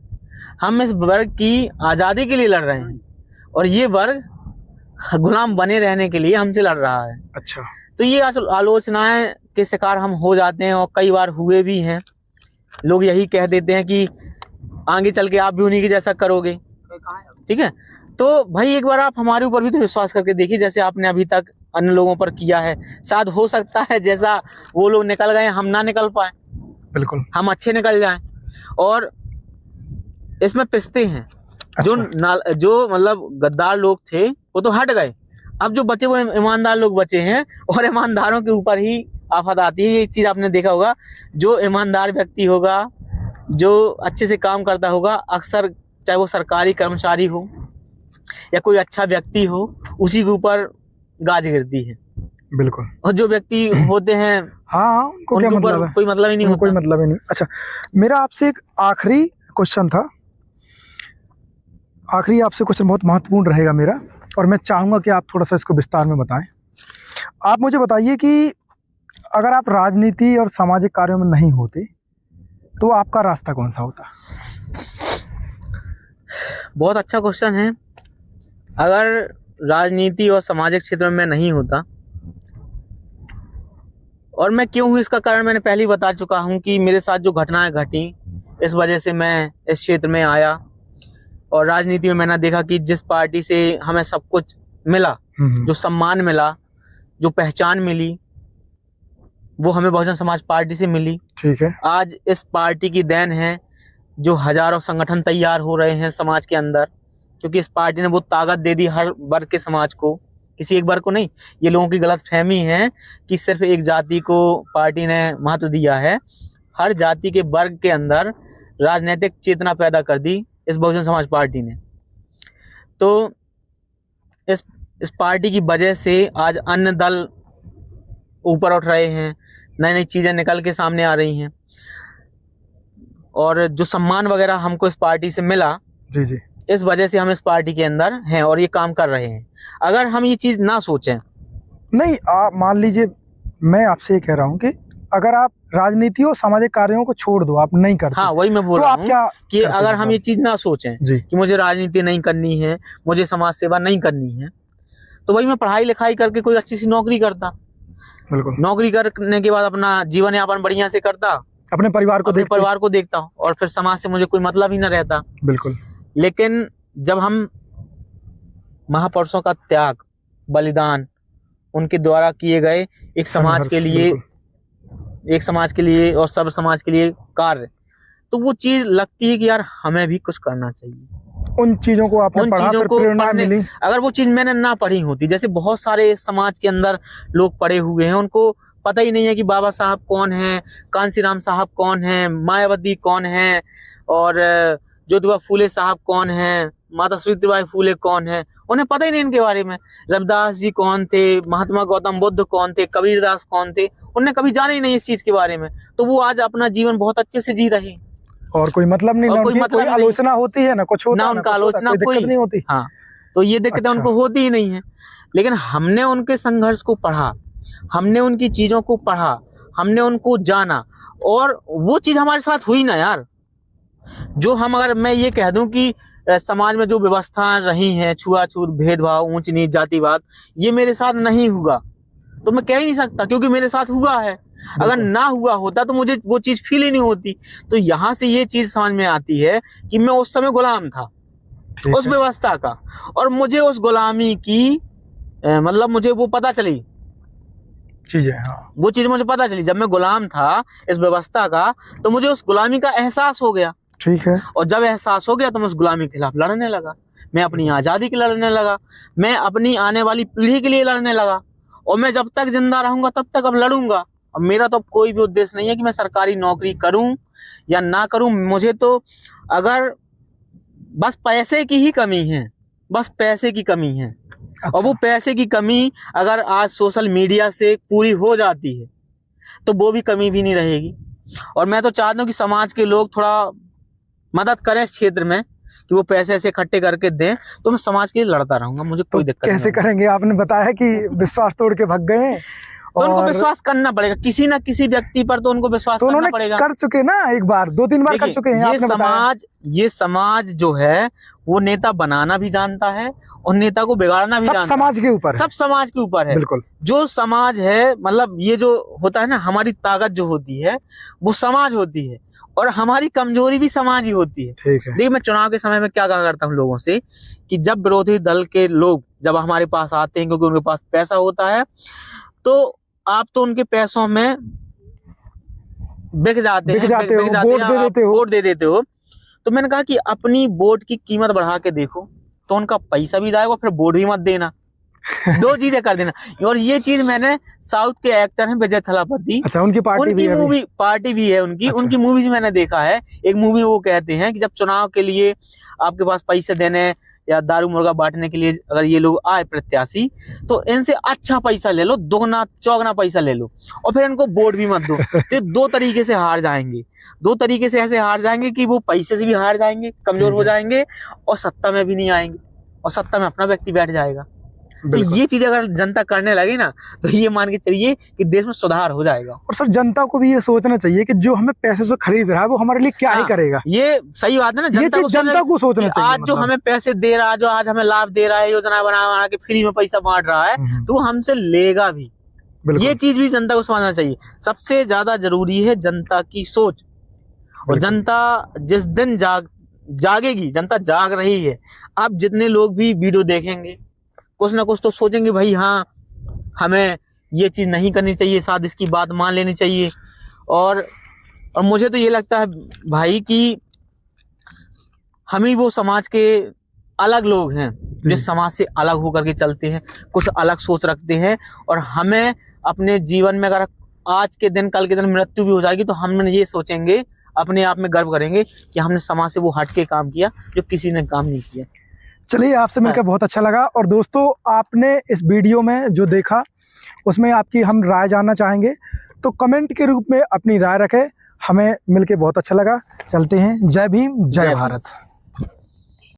[SPEAKER 1] हम इस वर्ग की आज़ादी के लिए लड़ रहे हैं, और ये वर्ग गुलाम बने रहने के लिए हमसे लड़ रहा है।
[SPEAKER 2] अच्छा,
[SPEAKER 1] तो ये आलोचनाएं के शिकार हम हो जाते हैं, और कई बार हुए भी हैं। लोग यही कह देते हैं कि आगे चल के आप भी उन्हीं के जैसा करोगे, ठीक है। तो भाई एक बार आप हमारे ऊपर भी तो विश्वास करके देखिए, जैसे आपने अभी तक अन्य लोगों पर किया है। शायद हो सकता है जैसा वो लोग निकल गए हम ना निकल पाए,
[SPEAKER 2] बिल्कुल,
[SPEAKER 1] हम अच्छे निकल जाएं। और इसमें पिसते हैं जो मतलब गद्दार लोग थे वो तो हट गए, अब जो बचे वो ईमानदार लोग बचे हैं, और ईमानदारों के ऊपर ही आफत आती है। ये चीज़ आपने देखा होगा, जो ईमानदार व्यक्ति होगा, जो अच्छे से काम करता होगा, अक्सर चाहे वो सरकारी कर्मचारी हो या कोई अच्छा व्यक्ति हो, उसी के ऊपर गाज गिरती है।
[SPEAKER 2] बिल्कुल।
[SPEAKER 1] और जो व्यक्ति होते हैं
[SPEAKER 2] हाँ, उनको क्या मतलब है?
[SPEAKER 1] कोई मतलब ही नहीं होता।
[SPEAKER 2] कोई मतलब ही नहीं। अच्छा, मेरा आपसे एक आखिरी क्वेश्चन था, आखिरी आपसे क्वेश्चन बहुत महत्वपूर्ण रहेगा मेरा, और मैं चाहूँगा कि आप थोड़ा सा इसको विस्तार में बताएं। आप मुझे बताइए कि अगर आप राजनीति और सामाजिक कार्यों में नहीं होते तो आपका रास्ता कौन सा होता?
[SPEAKER 1] बहुत अच्छा क्वेश्चन है। अगर राजनीति और सामाजिक क्षेत्र में नहीं होता, और मैं क्यों हूँ इसका कारण मैंने पहले ही बता चुका हूँ कि मेरे साथ जो घटनाएं घटी, इस वजह से मैं इस क्षेत्र में आया। और राजनीति में मैंने देखा कि जिस पार्टी से हमें सब कुछ मिला, जो सम्मान मिला, जो पहचान मिली, वो हमें बहुजन समाज पार्टी से मिली।
[SPEAKER 2] ठीक है।
[SPEAKER 1] आज इस पार्टी की देन है जो हजारों संगठन तैयार हो रहे हैं समाज के अंदर, क्योंकि इस पार्टी ने वो ताकत दे दी हर वर्ग के समाज को, किसी एक वर्ग को नहीं। ये लोगों की गलतफहमी है कि सिर्फ एक जाति को पार्टी ने महत्व दिया है। हर जाति के वर्ग के अंदर राजनीतिक चेतना पैदा कर दी इस बहुजन समाज पार्टी ने। तो इस पार्टी की वजह से आज अन्य दल ऊपर उठ रहे हैं, नई नई चीज़ें निकल के सामने आ रही हैं, और जो सम्मान वगैरह हमको इस पार्टी से मिला,
[SPEAKER 2] जी जी,
[SPEAKER 1] इस वजह से हम इस पार्टी के अंदर हैं और ये काम कर रहे हैं। अगर हम ये चीज़ ना सोचें,
[SPEAKER 2] नहीं, आप मान लीजिए, मैं आपसे ये कह रहा हूँ कि अगर आप राजनीति और सामाजिक कार्यों को छोड़ दो, आप नहीं करते,
[SPEAKER 1] हाँ वही मैं बोल
[SPEAKER 2] तो
[SPEAKER 1] रहा
[SPEAKER 2] आप
[SPEAKER 1] हूँ
[SPEAKER 2] क्या
[SPEAKER 1] कि अगर हम ये चीज़ ना सोचें
[SPEAKER 2] जी
[SPEAKER 1] कि मुझे राजनीति नहीं करनी है, मुझे समाज सेवा नहीं करनी है, तो वही मैं पढ़ाई लिखाई करके कोई अच्छी सी नौकरी करता।
[SPEAKER 2] बिल्कुल,
[SPEAKER 1] नौकरी करने के बाद अपना जीवन यापन बढ़िया से करता,
[SPEAKER 2] अपने परिवार को
[SPEAKER 1] देखता हूँ, और फिर समाज से मुझे कोई मतलब ही ना रहता।
[SPEAKER 2] बिल्कुल।
[SPEAKER 1] लेकिन जब हम महापुरुषों का त्याग, बलिदान, उनके द्वारा किए गए एक समाज के लिए, एक समाज के लिए और सर्व समाज के लिए कार्य, तो वो चीज लगती है कि यार हमें भी कुछ करना चाहिए।
[SPEAKER 2] उन चीजों को आपने पढ़ा, फिर प्रेरणा मिली।
[SPEAKER 1] अगर वो चीज मैंने ना पढ़ी होती, जैसे बहुत सारे समाज के अंदर लोग पढ़े हुए हैं, उनको पता ही नहीं है कि बाबा साहब कौन है, कांसीराम साहब कौन है, मायावती कौन है, और ज्योतिबा फूले साहब कौन है, माता सावित्रीबाई फूले कौन है, उन्हें पता ही नहीं इनके बारे में। रविदास जी कौन थे, महात्मा गौतम बुद्ध कौन थे, कबीरदास कौन थे, उन्हें कभी जाना ही नहीं इस चीज के बारे में। तो वो आज अपना जीवन बहुत अच्छे से जी रहे हैं
[SPEAKER 2] और कोई मतलब नहीं,
[SPEAKER 1] और
[SPEAKER 2] ना
[SPEAKER 1] कोई
[SPEAKER 2] उनकी
[SPEAKER 1] मतलब
[SPEAKER 2] कोई आलोचना होती है, ना कुछ होता
[SPEAKER 1] ना
[SPEAKER 2] है,
[SPEAKER 1] उनका
[SPEAKER 2] कुछ होता है,
[SPEAKER 1] आलोचना
[SPEAKER 2] कोई दिक्कत नहीं होती।
[SPEAKER 1] हाँ, तो ये दिक्कतें
[SPEAKER 2] अच्छा।
[SPEAKER 1] उनको होती ही नहीं है। लेकिन हमने उनके संघर्ष को पढ़ा, हमने उनकी चीजों को पढ़ा, हमने उनको जाना, और वो चीज हमारे साथ हुई ना यार। जो हम, अगर मैं ये कह दूं कि समाज में जो व्यवस्थाएं रही हैं, छुआछूत, भेदभाव, ऊंच नीच, जातिवाद, ये मेरे साथ नहीं हुआ, तो मैं कह ही नहीं सकता, क्योंकि मेरे साथ हुआ है। अगर ना हुआ होता तो मुझे वो चीज फील ही नहीं होती। तो यहाँ से ये चीज समझ में आती है कि मैं उस समय गुलाम था उस व्यवस्था का, और मुझे उस गुलामी की मतलब मुझे वो पता चली
[SPEAKER 2] चीजें। हाँ,
[SPEAKER 1] वो चीज मुझे पता चली जब मैं गुलाम था इस व्यवस्था का, तो मुझे उस गुलामी का एहसास हो गया।
[SPEAKER 2] ठीक है।
[SPEAKER 1] और जब एहसास हो गया तो मैं उस गुलामी के खिलाफ लड़ने लगा, मैं अपनी आजादी के लिए लड़ने लगा, मैं अपनी आने वाली पीढ़ी के लिए लड़ने लगा, और मैं जब तक जिंदा रहूंगा तब तक अब लड़ूंगा। अब मेरा तो कोई भी उद्देश्य नहीं है कि मैं सरकारी नौकरी करूं या ना करूं, मुझे तो अगर बस पैसे की ही कमी है, बस पैसे की कमी है। और वो पैसे की कमी अगर आज सोशल मीडिया से पूरी हो जाती है तो वो भी कमी भी नहीं रहेगी। और मैं तो चाहता हूँ कि समाज के लोग थोड़ा मदद करें इस क्षेत्र में, कि वो पैसे ऐसे इकट्ठे करके दें, तो मैं समाज के लिए लड़ता रहूंगा, मुझे कोई दिक्कत नहीं।
[SPEAKER 2] कैसे करेंगे? आपने बताया कि विश्वास तोड़ के भाग गए,
[SPEAKER 1] तो उनको विश्वास करना पड़ेगा, किसी ना किसी व्यक्ति पर तो उनको विश्वास
[SPEAKER 2] तो
[SPEAKER 1] करना पड़ेगा।
[SPEAKER 2] कर चुके ना, एक बार 2-3 बार कर चुके हैं।
[SPEAKER 1] ये समाज जो है वो नेता बनाना भी जानता है और नेता को बिगाड़ना भी जानता है।
[SPEAKER 2] समाज के ऊपर,
[SPEAKER 1] सब समाज के ऊपर है।
[SPEAKER 2] बिल्कुल।
[SPEAKER 1] जो समाज है, मतलब ये जो होता है ना, हमारी ताकत जो होती है वो समाज होती है, और हमारी कमजोरी भी समाज ही होती है।
[SPEAKER 2] ठीक है।
[SPEAKER 1] देखिए, मैं चुनाव के समय में क्या कहा करता हूँ लोगों से, कि जब विरोधी दल के लोग जब हमारे पास आते हैं, क्योंकि उनके पास पैसा होता है, तो आप तो उनके पैसों में बिक जाते हैं, वोट दे देते हो। तो मैंने कहा कि अपनी वोट की कीमत बढ़ा के देखो, तो उनका पैसा भी जाएगा, फिर वोट भी मत देना। दो चीजें कर देना। और ये चीज मैंने साउथ के एक्टर हैं विजय थलापति,
[SPEAKER 2] अच्छा, उनकी पार्टी भी
[SPEAKER 1] है उनकी।
[SPEAKER 2] अच्छा।
[SPEAKER 1] उनकी मूवीज मैंने देखा है। एक मूवी वो कहते हैं कि जब चुनाव के लिए आपके पास पैसे देने या दारू मुर्गा बांटने के लिए अगर ये लोग आए प्रत्याशी, तो इनसे अच्छा पैसा ले लो, दोगुना चौगुना पैसा ले लो, और फिर इनको वोट भी मत दो। तो दो तरीके से हार जाएंगे, दो तरीके से ऐसे हार जाएंगे कि वो पैसे से भी हार जाएंगे, कमजोर हो जाएंगे, और सत्ता में भी नहीं आएंगे, और सत्ता में अपना व्यक्ति बैठ जाएगा। तो ये चीज अगर जनता करने लगे ना, तो ये मान के चलिए कि देश में सुधार हो जाएगा।
[SPEAKER 2] और सर, जनता को भी ये सोचना चाहिए कि जो हमें पैसे से खरीद रहा है वो हमारे लिए क्या ही करेगा।
[SPEAKER 1] ये सही बात है ना, जनता को सोचना चाहिए। आज जो हमें पैसे दे रहा है, जो आज हमें लाभ दे रहा है, योजना बना के फ्री में पैसा बांट रहा है, तो वो हमसे लेगा भी। ये चीज भी जनता को समझना चाहिए। सबसे ज्यादा जरूरी है जनता की सोच। और जनता जिस दिन जागेगी, जनता जाग रही है। आप जितने लोग भी वीडियो देखेंगे, कुछ ना कुछ तो सोचेंगे, भाई हाँ, हमें ये चीज नहीं करनी चाहिए, शायद इसकी बात मान लेनी चाहिए। और मुझे तो ये लगता है भाई कि हम ही वो समाज के अलग लोग हैं, जिस समाज से अलग होकर के चलते हैं, कुछ अलग सोच रखते हैं। और हमें अपने जीवन में अगर आज के दिन, कल के दिन मृत्यु भी हो जाएगी, तो हम ये सोचेंगे, अपने आप में गर्व करेंगे कि हमने समाज से वो हट के काम किया जो किसी ने काम नहीं किया।
[SPEAKER 2] चलिए, आपसे मिलकर बहुत अच्छा लगा। और दोस्तों, आपने इस वीडियो में जो देखा उसमें आपकी हम राय जानना चाहेंगे, तो कमेंट के रूप में अपनी राय रखें। हमें मिलकर बहुत अच्छा लगा। चलते हैं। जय भीम, जय भारत।